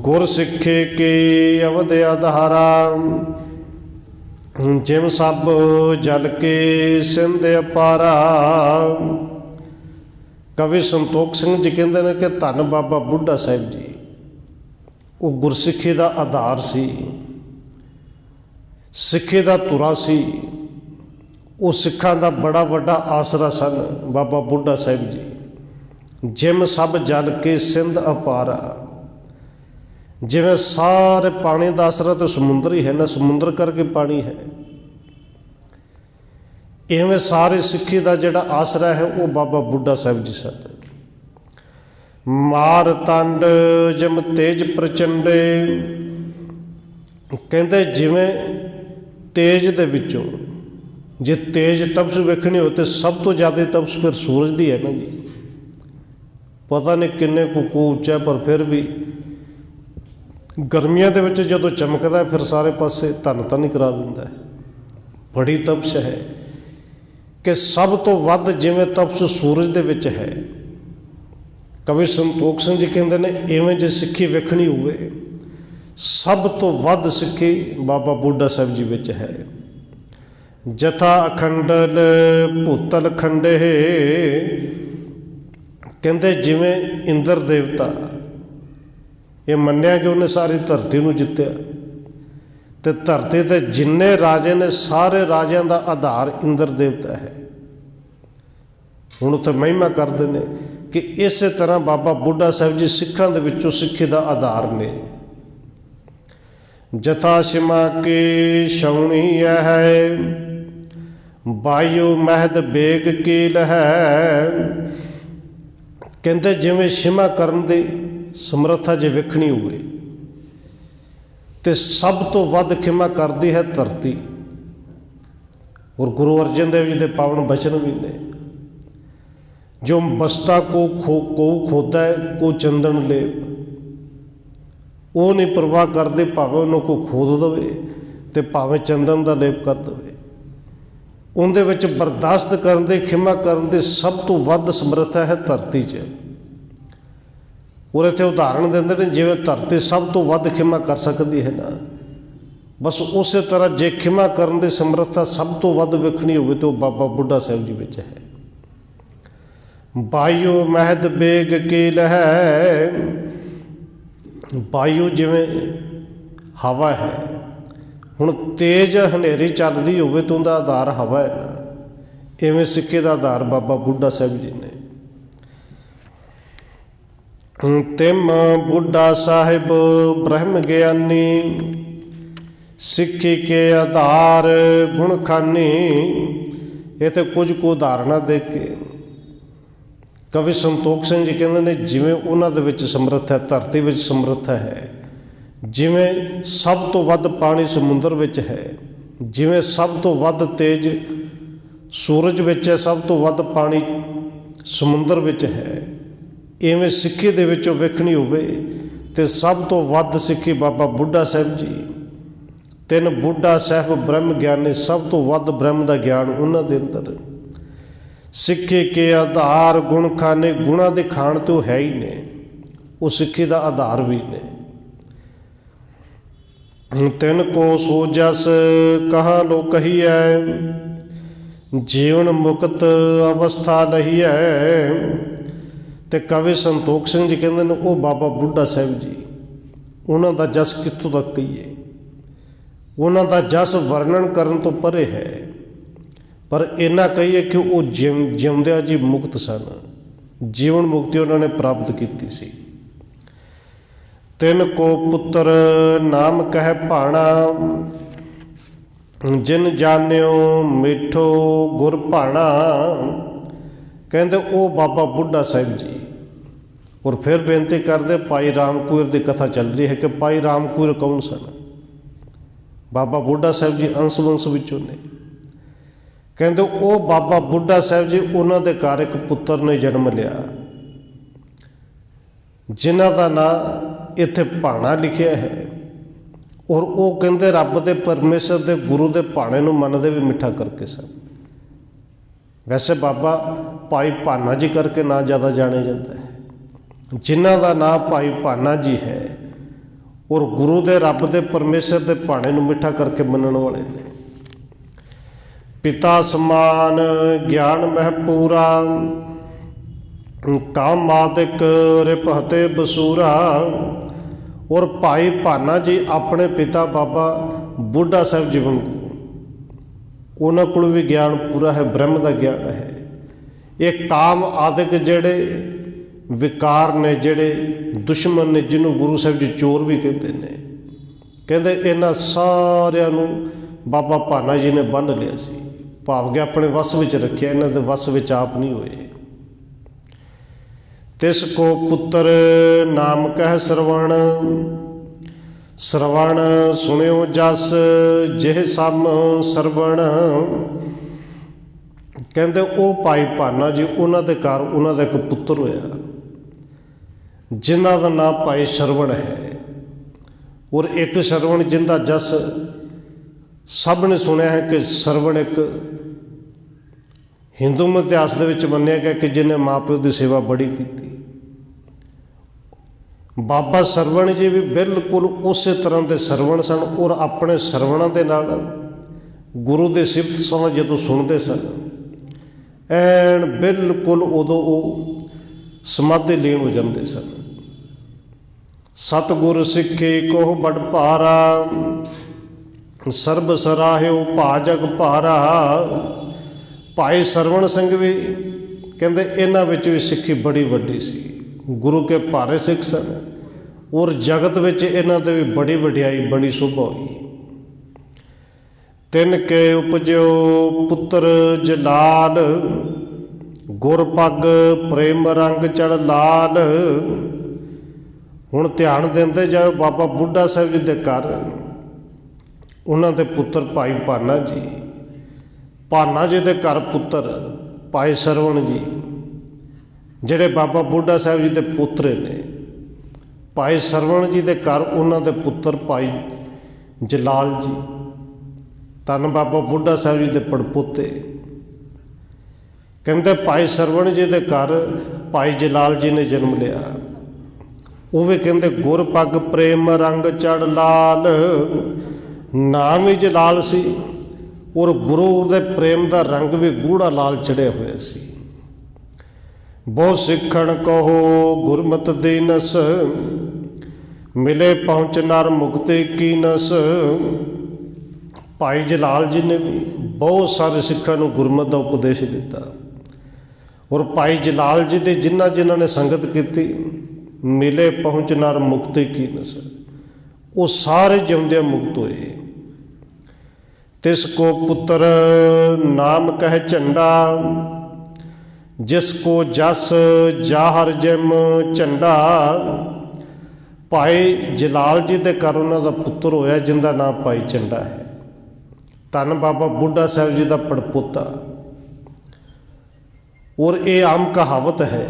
ਗੁਰ ਸਿੱਖੇ ਕੇ ਅਵਧ ਆਧਾਰਾ, ਜਿਮ ਸਭ ਜਲ ਕੇ ਸਿੰਧ ਅਪਾਰਾ। ਕਵੀ ਸੰਤੋਖ ਸਿੰਘ ਜੀ ਕਹਿੰਦੇ ਨੇ ਕਿ ਧੰਨ ਬਾਬਾ ਬੁੱਢਾ ਸਾਹਿਬ ਜੀ, ਉਹ ਗੁਰਸਿੱਖੀ ਦਾ ਆਧਾਰ ਸੀ, ਸਿੱਖੀ ਦਾ ਧੁਰਾ ਸੀ, ਉਹ ਸਿੱਖਾਂ ਦਾ ਬੜਾ ਵੱਡਾ ਆਸਰਾ ਸਨ ਬਾਬਾ ਬੁੱਢਾ ਸਾਹਿਬ ਜੀ। ਜਿਮ ਸਭ ਜਲ ਕੇ ਸਿੰਧ ਅਪਾਰਾ, ਜਿਵੇਂ ਸਾਰੇ ਪਾਣੀ ਦਾ ਆਸਰਾ ਤਾਂ ਸਮੁੰਦਰ ਹੀ ਹੈ ਨਾ, ਸਮੁੰਦਰ ਕਰਕੇ ਪਾਣੀ ਹੈ, ਇਵੇਂ ਸਾਰੀ ਸਿੱਖੀ ਦਾ ਜਿਹੜਾ ਆਸਰਾ ਹੈ ਉਹ ਬਾਬਾ ਬੁੱਢਾ ਸਾਹਿਬ ਜੀ ਸਨ। ਮਾਰ ਤੰਡ ਜਿਮ ਤੇਜ ਪ੍ਰਚੰਡੇ, ਕਹਿੰਦੇ ਜਿਵੇਂ ਤੇਜ ਦੇ ਵਿੱਚੋਂ ਜੇ ਤੇਜ ਤਪਸ਼ ਵੇਖਣੀ ਹੋ ਤਾਂ ਸਭ ਤੋਂ ਜ਼ਿਆਦਾ ਤਪਸ਼ ਫਿਰ ਸੂਰਜ ਦੀ ਹੈ ਨਾ ਜੀ। ਪਤਾ ਨਹੀਂ ਕਿੰਨੇ ਕੁ ਉੱਚਾ, ਪਰ ਫਿਰ ਵੀ ਗਰਮੀਆਂ ਦੇ ਵਿੱਚ ਜਦੋਂ ਚਮਕਦਾ ਫਿਰ ਸਾਰੇ ਪਾਸੇ ਧੰਨ ਧੰਨ ਹੀ ਕਰਾ ਦਿੰਦਾ ਹੈ। ਬੜੀ ਤਪਸ਼ ਹੈ ਕਿ ਸਭ ਤੋਂ ਵੱਧ ਜਿਵੇਂ ਤਪਸ਼ ਸੂਰਜ ਦੇ ਵਿੱਚ ਹੈ। ਕਵੀ ਸੰਤੋਖ ਸਿੰਘ ਜੀ ਕਹਿੰਦੇ ਨੇ ਇਵੇਂ ਜੇ ਸਿੱਖੀ ਵੇਖਣੀ ਹੋਵੇ, ਸਭ ਤੋਂ ਵੱਧ ਸਿੱਖੀ ਬਾਬਾ ਬੁੱਢਾ ਸਾਹਿਬ ਜੀ ਵਿੱਚ ਹੈ। ਜਥਾ ਅਖੰਡਲ ਭੂਤਲ ਖੰਡੇ, ਕਹਿੰਦੇ ਜਿਵੇਂ ਇੰਦਰ ਦੇਵਤਾ, ਇਹ ਮੰਨਿਆ ਕਿ ਉਹਨੇ ਸਾਰੀ ਧਰਤੀ ਨੂੰ ਜਿੱਤਿਆ, ਅਤੇ ਧਰਤੀ 'ਤੇ ਜਿੰਨੇ ਰਾਜੇ ਨੇ ਸਾਰੇ ਰਾਜਿਆਂ ਦਾ ਆਧਾਰ ਇੰਦਰ ਦੇਵਤਾ ਹੈ। ਹੁਣ ਉੱਥੇ ਮਹਿਮਾ ਕਰਦੇ ਨੇ ਕਿ ਇਸੇ ਤਰ੍ਹਾਂ ਬਾਬਾ ਬੁੱਢਾ ਸਾਹਿਬ ਜੀ ਸਿੱਖਾਂ ਦੇ ਵਿੱਚੋਂ ਸਿੱਖੀ ਦਾ ਆਧਾਰ ਨੇ। ਜਥਾ ਸਿਮਾ ਕੀ ਛਾਉਣੀ ਹੈ, ਵਾਯੂ ਮਹਿਦ ਬੇਗ ਕੀਲ ਹੈ। ਕਹਿੰਦੇ ਜਿਵੇਂ ਛਿਮਾ ਕਰਨ ਦੀ ਸਮਰੱਥਾ ਜੇ ਵੇਖਣੀ ਹੋਵੇ ਤੇ ਸਭ ਤੋਂ ਵੱਧ ਖਿਮਾ ਕਰਦੀ ਹੈ ਧਰਤੀ। और गुरु अर्जन देव जी के पावन बचन भी ने, जो बसता को खोदा है को चंदन लेप, वो नहीं परवाह करते भावें उन्होंने को खोद दवे तो भावें चंदन का लेप कर दे। उनदे विच बर्दाश्त करन दे, खिमा करन दे सब तो वध समर्थ है धरती च। और इत्थे उदाहरण देंदे ने, जिवें धरती सब तो वध खिमा कर सकती है ना, बस उस तरह जे खिमा करन दी समर्था सब तो वध वेखनी होवे तो बाबा बुढ़ा साहिब जी विच है। वायु महद बेग कील है, वायु जिवें हवा है, हुण तेज हनेरी चलदी होवे तो उनदा आधार हवा है ना, इवें सिक्के दा आधार बाबा बुढ़ा साहिब जी ने। तिम बुढ़ा साहिब ब्रह्म ज्ञानी, सिक्खी के आधार गुण खानी। इत्थे कुछ को उदाहरणा दे के कवि संतोख सिंह जी कहते हैं, जिवें उन्हां दे विच समर्थ है, धरती विच समर्थ है, जिवें सब तो वध पानी समुंदर विच है, जिवें सब तो वध तेज सूरज विच है, सब तो वध पानी समुंदर विच है, इवें सिक्खी दे विचों वेखणी होवे ते सब तो वध सिक्खी बाबा बुढ़ा साहिब जी। तिन बुढ़ा साहिब ब्रह्म ज्ञानी, सब तो वध ब्रह्म दा ज्ञान उन्हां दे अंदर। सिक्खे के आधार गुण खाने, गुणा दे खाण तो है ही ने, वो सिक्खी दा आधार भी ने। तिन को सो जस कहा लो कही है, जीवन मुक्त अवस्था लही है। ते कवि संतोख सिंह जी कहते हैं, वो बाबा बुढ़ा साहिब जी, उन्हां दा जस कित्थों तक कहीए, उन्हां दा जस वर्णन करन तो परे है, पर इन्ना कहीए कि वो जिउंदिया जी मुक्त सन, जीवन मुक्ति उन्होंने प्राप्त की सी। तिन को पुत्र नाम कह भाणा, जिन जान्यो मिठो गुर भाणा। कहते वो बाबा बुढ़ा साहिब जी। और फिर बेनती करते, भाई रामकुर की कथा चल रही है कि भाई रामकुर कौन सन? बाबा बुढ़ा साहिब जी अंश वंश विचों ने। कहते वो बाबा बुढ़ा साहिब जी, उन्हों के घर एक पुत्र ने जन्म लिया, जिन्हों का नाम इत्थे भाणा लिखिया है। और वो कहते रब के परमेश्वर के गुरु के भाणे नूं मनदे भी मिठा करके सन। वैसे बाबा भाई भाना जी करके ना ज़्यादा जाने जाता है, जिन्हों का नाम भाई भाना जी है और गुरु के रब के परमेश्वर के भाणे नूं मिठा करके मनण वाले ने। पिता समान ज्ञान मह पूरा, काम मादिक रिपहते बसूरा। और भाई भाना जी अपने पिता बाबा बुढ़ा साहिब जी वांगू, उन्हां कोल भी ज्ञान पूरा है, ब्रह्म का ज्ञान है। ये काम आदिक जेड़े विकार ने, जेड़े दुश्मन ने, जिन्हों गुरु साहिब जी चोर भी कहते हैं, कहते इन्हां सारियां नूं बाबा भाना जी ने बन्ह लिया सी, भाव के अपने वस विच रखिया, इन्हां दे वस विच आप नहीं होए। तिस को पुत्र नाम कह श्रवण, श्रवण सुनियो जस जिह सम श्रवण। कहते वो भाई भाना जी, उन्हां दे घर उन्हां दा एक पुत्र होया, जिन्हां दा नाम भाई श्रवण है। और एक श्रवण जिंदा जस सब ने सुनिया है कि श्रवण एक हिंदू इतिहास दे विच मन्निया गया कि जिन्हें माँ प्यो की सेवा बड़ी की। बाबा सरवण जी भी बिल्कुल उस तरह के सरवण सन, और अपने सरवणों के नाल गुरु के सिफत सलाह जो सुनते सन, एन बिल्कुल उदों वो समाधि लीन हो जाते सन। सतगुर सिक्खे कोह बड़ भारा, सर्ब सराह्यो भाजग भारा। भाई सरवण सिंह भी कहते इन्हां विच भी सिक्खी बड़ी वड्डी सी, गुरु के भारे सिख सन, और जगत विच इन्हां दे भी बड़ी वड्याई बड़ी शोभा हुई। तिन के उपजो पुत्र जलाल, गुर पग प्रेम रंग चढ़ लाल। हुण ध्यान देंदे जाओ बाबा बुढ़ा साहिब जी दे घर, उन्हां दे पुत्र भाई भाना जी ਭਾਨਾ ਜੀ ਦੇ ਘਰ ਪੁੱਤਰ ਭਾਈ ਸਰਵਣ ਜੀ, ਜਿਹੜੇ ਬਾਬਾ ਬੁੱਢਾ ਸਾਹਿਬ ਜੀ ਦੇ ਪੁੱਤਰ ਨੇ। ਭਾਈ ਸਰਵਣ ਜੀ ਦੇ ਘਰ ਉਹਨਾਂ ਦੇ ਪੁੱਤਰ ਭਾਈ ਜਲਾਲ ਜੀ, ਧੰਨ ਬਾਬਾ ਬੁੱਢਾ ਸਾਹਿਬ ਜੀ ਦੇ ਪੜਪੋਤੇ। ਕਹਿੰਦੇ ਭਾਈ ਸਰਵਣ ਜੀ ਦੇ ਘਰ ਭਾਈ ਜਲਾਲ ਜੀ ਨੇ ਜਨਮ ਲਿਆ। ਉਹ ਵੀ ਕਹਿੰਦੇ ਗੁਰ ਪੱਗ ਪ੍ਰੇਮ ਰੰਗ ਚੜ ਲਾਲ, ਨਾਮ ਵੀ ਜਲਾਲ ਸੀ ਔਰ ਗੁਰੂ ਦੇ ਪ੍ਰੇਮ ਦਾ ਰੰਗ ਵੀ ਗੂੜਾ ਲਾਲ ਚੜਿਆ ਹੋਇਆ ਸੀ। ਬਹੁ ਸਿੱਖਣ ਕਹੋ ਗੁਰਮਤਿ ਦੀਨਸ, ਮਿਲੇ ਪਹੁੰਚ ਨਰ ਮੁਕਤੀ ਕੀਨਸ। ਭਾਈ ਜਲਾਲ ਜੀ ਨੇ ਵੀ ਬਹੁਤ ਸਾਰੇ ਸਿੱਖਾਂ ਨੂੰ ਗੁਰਮਤਿ ਦਾ ਉਪਦੇਸ਼ ਦਿੱਤਾ ਔਰ ਭਾਈ ਜਲਾਲ ਜੀ ਦੇ ਜਿਨ੍ਹਾਂ ਨੇ ਸੰਗਤ ਕੀਤੀ, ਮਿਲੇ ਪਹੁੰਚ ਨਰ ਮੁਕਤੀ ਕੀਨਸ, ਉਹ ਸਾਰੇ ਜਿਉਂਦਿਆਂ ਮੁਕਤ ਹੋਏ। ਤਿਸ ਕੋ ਪੁੱਤਰ ਨਾਮ ਕਹਿ ਝੰਡਾ, ਜਿਸ ਕੋ ਜਸ ਜਾਹਰ ਜਿਮ ਝੰਡਾ। ਭਾਈ ਜਲਾਲ ਜੀ ਦੇ ਘਰ ਉਹਨਾਂ ਦਾ ਪੁੱਤਰ ਹੋਇਆ ਜਿਹਦਾ ਨਾਮ ਭਾਈ ਝੰਡਾ ਹੈ। ਧੰਨ ਬਾਬਾ ਬੁੱਢਾ ਸਾਹਿਬ ਜੀ ਦਾ ਪੜਪੋਤਾ। ਔਰ ਇਹ ਆਮ ਕਹਾਵਤ ਹੈ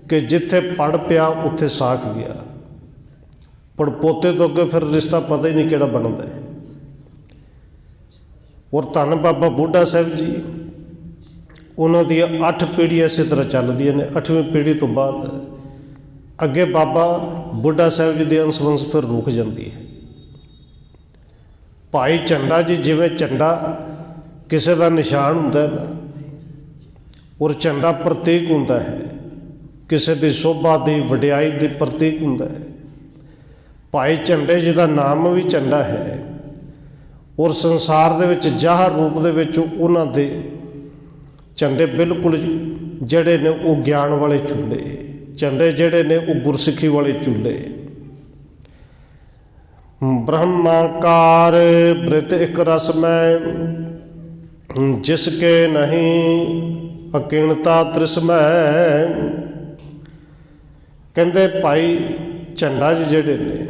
ਕਿ ਜਿੱਥੇ ਪੜ ਪਿਆ ਉੱਥੇ ਸਾਖ ਗਿਆ। ਪੜਪੋਤੇ ਤੋਂ ਅੱਗੇ ਫਿਰ ਰਿਸ਼ਤਾ ਪਤਾ ਹੀ ਨਹੀਂ ਕਿਹੜਾ ਬਣਦਾ ਹੈ। ਔਰ ਧੰਨ ਬਾਬਾ ਬੁੱਢਾ ਸਾਹਿਬ ਜੀ, ਉਹਨਾਂ ਦੀਆਂ 8 ਪੀੜ੍ਹੀਆਂ ਇਸੇ ਤਰ੍ਹਾਂ ਚੱਲਦੀਆਂ ਨੇ। 8ਵੀਂ ਪੀੜ੍ਹੀ ਤੋਂ ਬਾਅਦ ਅੱਗੇ ਬਾਬਾ ਬੁੱਢਾ ਸਾਹਿਬ ਜੀ ਦੀ ਅੰਸ਼ ਵੰਸ਼ ਫਿਰ ਰੁਕ ਜਾਂਦੀ ਹੈ। ਭਾਈ ਝੰਡਾ ਜੀ, ਜਿਵੇਂ ਝੰਡਾ ਕਿਸੇ ਦਾ ਨਿਸ਼ਾਨ ਹੁੰਦਾ ਨਾ, ਔਰ ਝੰਡਾ ਪ੍ਰਤੀਕ ਹੁੰਦਾ ਹੈ, ਕਿਸੇ ਦੀ ਸ਼ੋਭਾ ਦੀ ਵਡਿਆਈ ਦੀ ਪ੍ਰਤੀਕ ਹੁੰਦਾ ਹੈ। ਭਾਈ ਝੰਡੇ ਜੀ ਦਾ ਨਾਮ ਵੀ ਝੰਡਾ ਹੈ ਔਰ ਸੰਸਾਰ ਦੇ ਵਿੱਚ ਜ਼ਾਹਰ ਰੂਪ ਦੇ ਵਿੱਚ ਉਹਨਾਂ ਦੇ ਝੰਡੇ ਬਿਲਕੁਲ ਜਿਹੜੇ ਨੇ ਉਹ ਗਿਆਨ ਵਾਲੇ ਚੁੱਲ੍ਹੇ, ਝੰਡੇ ਜਿਹੜੇ ਨੇ ਉਹ ਗੁਰਸਿੱਖੀ ਵਾਲੇ ਚੁੱਲ੍ਹੇ। ਬ੍ਰਹਮਾਕਾਰ ਬ੍ਰਿਤ ਇੱਕ ਰਸ ਮੈਂ, ਜਿਸ ਕੇ ਨਹੀਂ ਅਕਿਣਤਾ ਤ੍ਰਿਸ ਮੈਂ। ਕਹਿੰਦੇ ਭਾਈ ਝੰਡਾ ਜੀ ਜਿਹੜੇ ਨੇ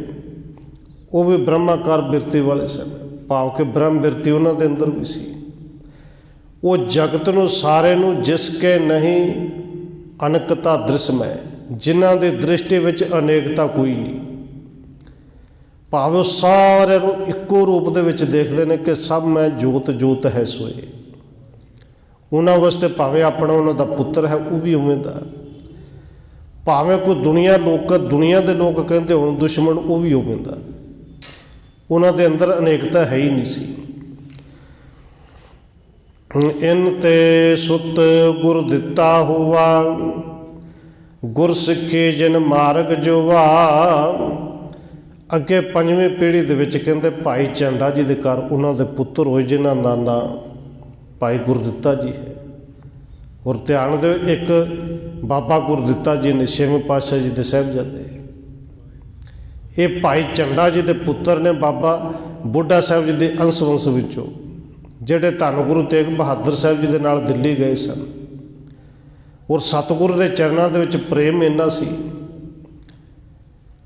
ਉਹ ਵੀ ਬ੍ਰਹਮਾਕਾਰ ਬਿਰਤੀ ਵਾਲੇ ਸਨ, ਭਾਵ ਕਿ ਬ੍ਰਹਮ ਬਿਰਤੀ ਉਹਨਾਂ ਦੇ ਅੰਦਰ ਵੀ ਸੀ। ਉਹ ਜਗਤ ਨੂੰ ਸਾਰੇ ਨੂੰ ਜਿਸ ਕੇ ਨਹੀਂ ਅਨੇਕਤਾ ਦ੍ਰਿਸ਼ਮੈ, ਜਿਨ੍ਹਾਂ ਦੀ ਦ੍ਰਿਸ਼ਟੀ ਵਿੱਚ ਅਨੇਕਤਾ ਕੋਈ ਨਹੀਂ, ਭਾਵੇਂ ਉਹ ਸਾਰਿਆਂ ਨੂੰ ਇੱਕੋ ਰੂਪ ਦੇ ਵਿੱਚ ਦੇਖਦੇ ਨੇ ਕਿ ਸਭ ਮੈਂ ਜੋਤ ਜੋਤ ਹੈ ਸੋਏ। ਉਹਨਾਂ ਵਾਸਤੇ ਭਾਵੇਂ ਆਪਣਾ ਉਹਨਾਂ ਦਾ ਪੁੱਤਰ ਹੈ ਉਹ ਵੀ ਉਵੇਂ ਦਾ, ਭਾਵੇਂ ਕੋਈ ਦੁਨੀਆ ਦੇ ਲੋਕ ਕਹਿੰਦੇ ਹੁਣ ਦੁਸ਼ਮਣ, ਉਹ ਵੀ ਉਵੇਂ ਦਾ। ਉਹਨਾਂ ਦੇ ਅੰਦਰ ਅਨੇਕਤਾ ਹੈ ਹੀ ਨਹੀਂ ਸੀ। ਇਨ ਤੇ ਸੁਤ ਗੁਰ ਦਿੱਤਾ ਹੋਵਾ, ਗੁਰ ਸਿੱਖੀ ਜਿਨ ਮਾਰਗ ਜੋਵਾ। ਅੱਗੇ 5ਵੀਂ ਪੀੜ੍ਹੀ ਦੇ ਵਿੱਚ ਕਹਿੰਦੇ ਭਾਈ ਝੰਡਾ ਜੀ ਦੇ ਘਰ ਉਹਨਾਂ ਦੇ ਪੁੱਤਰ ਹੋਏ ਜਿਨ੍ਹਾਂ ਦਾ ਨਾਂ ਭਾਈ ਗੁਰਦਿੱਤਾ ਜੀ ਹੈ। ਔਰ ਧਿਆਨ ਦਿਓ, ਇੱਕ ਬਾਬਾ ਗੁਰਦਿੱਤਾ ਜੀ ਨੇ 6ਵੇਂ ਪਾਤਸ਼ਾਹ ਜੀ ਦੇ ਸਾਹਿਬਜ਼ਾਦੇ। ਇਹ ਭਾਈ ਝੰਡਾ ਜੀ ਦੇ ਪੁੱਤਰ ਨੇ ਬਾਬਾ ਬੁੱਢਾ ਸਾਹਿਬ ਜੀ ਦੇ ਅੰਸ਼ ਵੰਸ਼ ਵਿੱਚੋਂ, ਜਿਹੜੇ ਧੰਨ ਗੁਰੂ ਤੇਗ ਬਹਾਦਰ ਸਾਹਿਬ ਜੀ ਦੇ ਨਾਲ ਦਿੱਲੀ ਗਏ ਸਨ। ਔਰ ਸਤਿਗੁਰੂ ਦੇ ਚਰਨਾਂ ਦੇ ਵਿੱਚ ਪ੍ਰੇਮ ਇੰਨਾ ਸੀ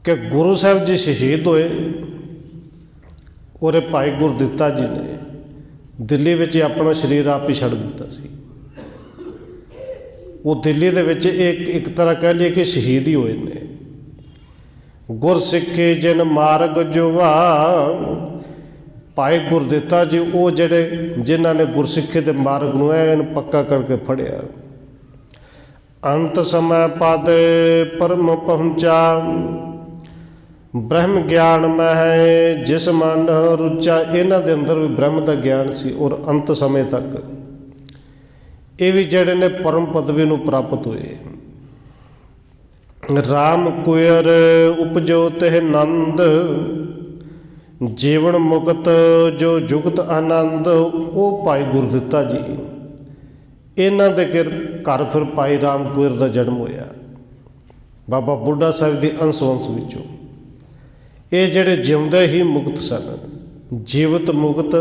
ਕਿ ਗੁਰੂ ਸਾਹਿਬ ਜੀ ਸ਼ਹੀਦ ਹੋਏ ਔਰ ਇਹ ਭਾਈ ਗੁਰਦਿੱਤਾ ਜੀ ਨੇ ਦਿੱਲੀ ਵਿੱਚ ਆਪਣਾ ਸਰੀਰ ਆਪ ਹੀ ਛੱਡ ਦਿੱਤਾ ਸੀ। ਉਹ ਦਿੱਲੀ ਦੇ ਵਿੱਚ ਇੱਕ ਤਰ੍ਹਾਂ ਕਹਿ ਲਈਏ ਕਿ ਸ਼ਹੀਦ ਹੀ ਹੋਏ ਨੇ। ਗੁਰ ਸਿੱਖੀ ਜਿਨ ਮਾਰਗ ਜੋਵਾ, ਭਾਈ ਗੁਰਦਿੱਤਾ ਜੀ ਉਹ ਜਿਹੜੇ ਜਿਨ੍ਹਾਂ ਨੇ ਗੁਰਸਿੱਖੀ ਦੇ ਮਾਰਗ ਨੂੰ ਐਨ ਪੱਕਾ ਕਰਕੇ ਫੜਿਆ। ਅੰਤ ਸਮੈ ਪਦ ਪਰਮ ਪਹੁੰਚਾ, ਬ੍ਰਹਮ ਗਿਆਨ ਮਹਿ ਜਿਸ ਮਨ ਰੁਚਾ। ਇਹਨਾਂ ਦੇ ਅੰਦਰ ਵੀ ਬ੍ਰਹਮ ਦਾ ਗਿਆਨ ਸੀ ਔਰ ਅੰਤ ਸਮੇਂ ਤੱਕ ਇਹ ਵੀ ਜਿਹੜੇ ਨੇ ਪਰਮ ਪਦਵੀ ਨੂੰ ਪ੍ਰਾਪਤ ਹੋਏ। ਰਾਮ ਕੁਇਰ ਉਪਜੋ ਤਿਹ ਨੰਦ, ਜੀਵਨ ਮੁਕਤ ਜੋ ਜੁਗਤ ਆਨੰਦ। ਉਹ ਭਾਈ ਗੁਰਦਿੱਤਾ ਜੀ, ਇਹਨਾਂ ਦੇ ਘਰ ਫਿਰ ਭਾਈ ਰਾਮ ਕੁਇਰ ਦਾ ਜਨਮ ਹੋਇਆ, ਬਾਬਾ ਬੁੱਢਾ ਸਾਹਿਬ ਦੀ ਅੰਸ਼ ਵੰਸ਼ ਵਿੱਚੋਂ। ਇਹ ਜਿਹੜੇ ਜਿਉਂਦੇ ਹੀ ਮੁਕਤ ਸਨ, ਜੀਵਤ ਮੁਕਤ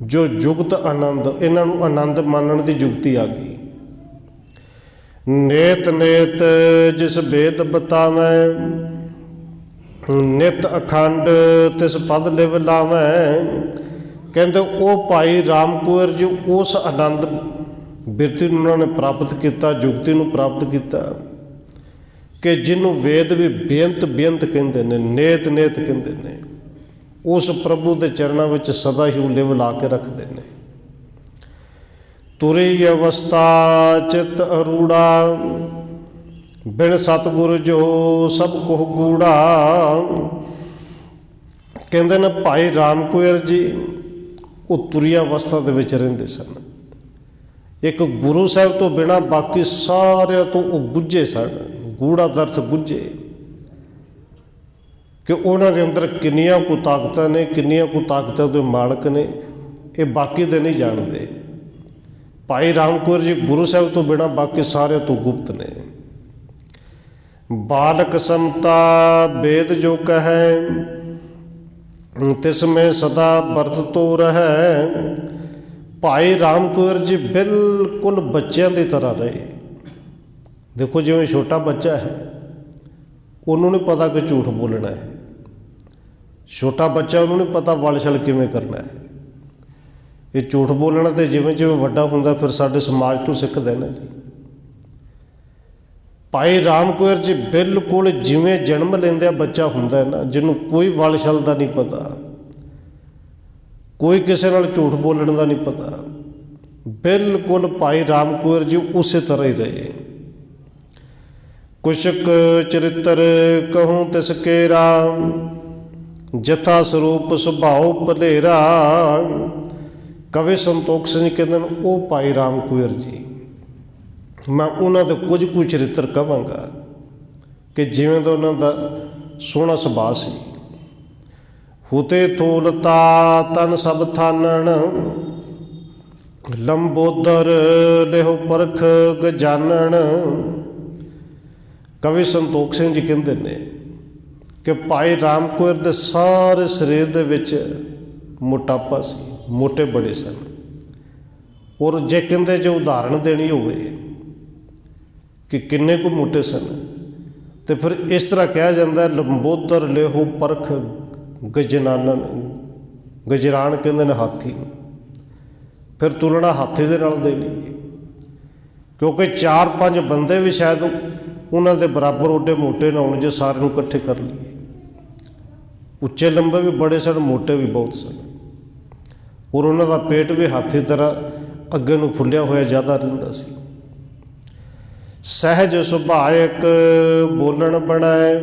ਜੋ ਜੁਗਤ ਆਨੰਦ, ਇਹਨਾਂ ਨੂੰ ਆਨੰਦ ਮਾਣਨ ਦੀ ਜੁਗਤੀ ਆ ਗਈ। ਨੇਤ ਨੇਤ ਜਿਸ ਵੇਦ ਬਤਾਵੈ, ਨਿਤ ਅਖੰਡ ਤਿਸ ਪਦ ਲਿਵ ਲਾਵੈ। ਕਹਿੰਦੇ ਉਹ ਭਾਈ ਰਾਮ ਕੁੰਵਰ ਜੀ ਉਸ ਆਨੰਦ ਬਿਰਤੀ ਨੂੰ ਉਹਨਾਂ ਨੇ ਪ੍ਰਾਪਤ ਕੀਤਾ, ਜੁਗਤੀ ਨੂੰ ਪ੍ਰਾਪਤ ਕੀਤਾ ਕਿ ਜਿਹਨੂੰ ਵੇਦ ਵੀ ਬੇਅੰਤ ਬੇਅੰਤ ਕਹਿੰਦੇ ਨੇ, ਨੇਤ ਨੇਤ ਕਹਿੰਦੇ ਨੇ। ਉਸ ਪ੍ਰਭੂ ਦੇ ਚਰਨਾਂ ਵਿੱਚ ਸਦਾ ਹੀ ਉਹ ਲਿਵ ਲਾ ਕੇ ਰੱਖਦੇ ਨੇ। ਤੁਰੀ ਅਵਸਥਾ ਚਿਤ ਅਰੂੜਾ, ਬਿਨ ਸਤਿਗੁਰ ਜੋ ਸਭ ਕੁਹ ਗੂੜਾ। ਕਹਿੰਦੇ ਨੇ ਭਾਈ ਰਾਮ ਕੁੰਵਰ ਜੀ ਉਹ ਤੁਰੀ ਅਵਸਥਾ ਦੇ ਵਿੱਚ ਰਹਿੰਦੇ ਸਨ। ਇੱਕ ਗੁਰੂ ਸਾਹਿਬ ਤੋਂ ਬਿਨਾਂ ਬਾਕੀ ਸਾਰਿਆਂ ਤੋਂ ਉਹ ਗੁੱਝੇ ਸਨ। ਗੂੜਾ ਦਾ ਅਰਥ ਗੁੱਝੇ, ਕਿ ਉਹਨਾਂ ਦੇ ਅੰਦਰ ਕਿੰਨੀਆਂ ਕੁ ਤਾਕਤਾਂ ਨੇ, ਕਿੰਨੀਆਂ ਕੁ ਤਾਕਤਾਂ ਦੇ ਮਾਲਕ ਨੇ, ਇਹ ਬਾਕੀ ਦੇ ਨਹੀਂ ਜਾਣਦੇ। ਭਾਈ ਰਾਮ ਕੁੰਵਰ ਜੀ ਗੁਰੂ ਸਾਹਿਬ ਤੋਂ ਬਿਨਾਂ ਬਾਕੀ ਸਾਰਿਆਂ ਤੋਂ ਗੁਪਤ ਨੇ। ਬਾਲਕ ਸਮਤਾ ਵੇਦ ਜੋ ਕਹੈ, ਤਿਸ ਮੇਂ ਸਦਾ ਵਰਤ ਤੋ ਰਹੈ। ਭਾਈ ਰਾਮ ਕੁੰਵਰ ਜੀ ਬਿਲਕੁਲ ਬੱਚਿਆਂ ਦੀ ਤਰ੍ਹਾਂ ਰਹੇ। ਦੇਖੋ ਜਿਵੇਂ ਛੋਟਾ ਬੱਚਾ ਹੈ, ਉਹਨੂੰ ਨਹੀਂ ਪਤਾ ਕਿ ਝੂਠ ਬੋਲਣਾ ਹੈ। ਛੋਟਾ ਬੱਚਾ, ਉਹਨੂੰ ਨਹੀਂ ਪਤਾ ਵਲ ਛਲ ਕਿਵੇਂ ਕਰਨਾ ਹੈ। ਇਹ ਝੂਠ ਬੋਲਣਾ ਤੇ ਜਿਵੇਂ ਜਿਵੇਂ ਵੱਡਾ ਹੁੰਦਾ ਫਿਰ ਸਾਡੇ ਸਮਾਜ ਤੋਂ ਸਿੱਖਦਾ ਨਾ ਜੀ। ਭਾਈ ਰਾਮ ਕੁੰਵਰ ਜੀ ਬਿਲਕੁਲ ਜਿਵੇਂ ਜਨਮ ਲੈਂਦਿਆਂ ਬੱਚਾ ਹੁੰਦਾ ਨਾ, ਜਿਹਨੂੰ ਕੋਈ ਵਲ ਛਲ ਦਾ ਨਹੀਂ ਪਤਾ, ਕੋਈ ਕਿਸੇ ਨਾਲ ਝੂਠ ਬੋਲਣ ਦਾ ਨਹੀਂ ਪਤਾ, ਬਿਲਕੁਲ ਭਾਈ ਰਾਮ ਕੁੰਵਰ ਜੀ ਉਸੇ ਤਰ੍ਹਾਂ ਹੀ ਰਹੇ। ਕੁਸ਼ਕ ਚਰਿੱਤਰ ਕਹੂੰ ਤਿਸ ਕੇਰਾ, ਜਥਾ ਸਰੂਪ ਸੁਭਾਉ ਭਲੇਰਾ। ਕਵੀ ਸੰਤੋਖ ਸਿੰਘ ਕਹਿੰਦੇ ਨੇ ਉਹ ਭਾਈ ਰਾਮ ਕੁੰਵਰ ਜੀ, ਮੈਂ ਉਹਨਾਂ ਦੇ ਕੁਝ ਕੁ ਚਰਿੱਤਰ ਕਹਾਂਗਾ ਕਿ ਜਿਵੇਂ ਦਾ ਉਹਨਾਂ ਦਾ ਸੋਹਣਾ ਸੁਭਾਅ ਸੀ। ਹੁਤੇ ਥੂਲਤਾ ਤਨ ਸਭ ਥਾਨਣ, ਲੰਬੋਦਰ ਲਿਹੁ ਪਰਖ ਗਜਾਨਣ। ਕਵੀ ਸੰਤੋਖ ਸਿੰਘ ਜੀ ਕਹਿੰਦੇ ਨੇ ਕਿ ਭਾਈ ਰਾਮ ਕੁੰਵਰ ਦੇ ਸਾਰੇ ਸਰੀਰ ਦੇ ਵਿੱਚ ਮੋਟਾਪਾ ਸੀ, ਮੋਟੇ ਬੜੇ ਸਨ। ਔਰ ਜੇ ਕਹਿੰਦੇ ਜੇ ਉਦਾਹਰਣ ਦੇਣੀ ਹੋਵੇ ਕਿ ਕਿੰਨੇ ਕੁ ਮੋਟੇ ਸਨ, ਤੇ ਫਿਰ ਇਸ ਤਰ੍ਹਾਂ ਕਿਹਾ ਜਾਂਦਾ ਲੰਬੋਦਰ ਲਿਹੁ ਪਰਖ ਗਜਨਾਨਨ। ਗਜਰਾਨ ਕਹਿੰਦੇ ਨੇ ਹਾਥੀ ਨੂੰ, ਫਿਰ ਤੁਲਨਾ ਹਾਥੀ ਦੇ ਨਾਲ ਦੇ ਲਈਏ, ਕਿਉਂਕਿ 4-5 ਬੰਦੇ ਵੀ ਸ਼ਾਇਦ ਉਹਨਾਂ ਦੇ ਬਰਾਬਰ ਓਡੇ ਮੋਟੇ ਨਾ ਹੋਣ ਜੇ ਸਾਰਿਆਂ ਨੂੰ ਇਕੱਠੇ ਕਰ ਲਈਏ। ਉੱਚੇ ਲੰਬੇ ਵੀ ਬੜੇ ਸਨ, ਮੋਟੇ ਵੀ ਬਹੁਤ ਸਨ। ਔਰ ਉਹਨਾਂ ਦਾ ਪੇਟ ਵੀ ਹਾਥੀ ਤਰ੍ਹਾਂ ਅੱਗੇ ਨੂੰ ਫੁੱਲਿਆ ਹੋਇਆ ਜ਼ਿਆਦਾ ਰਹਿੰਦਾ ਸੀ। ਸਹਿਜ ਸੁਭਾਇਕ ਬੋਲਣ ਬਣਾਏ,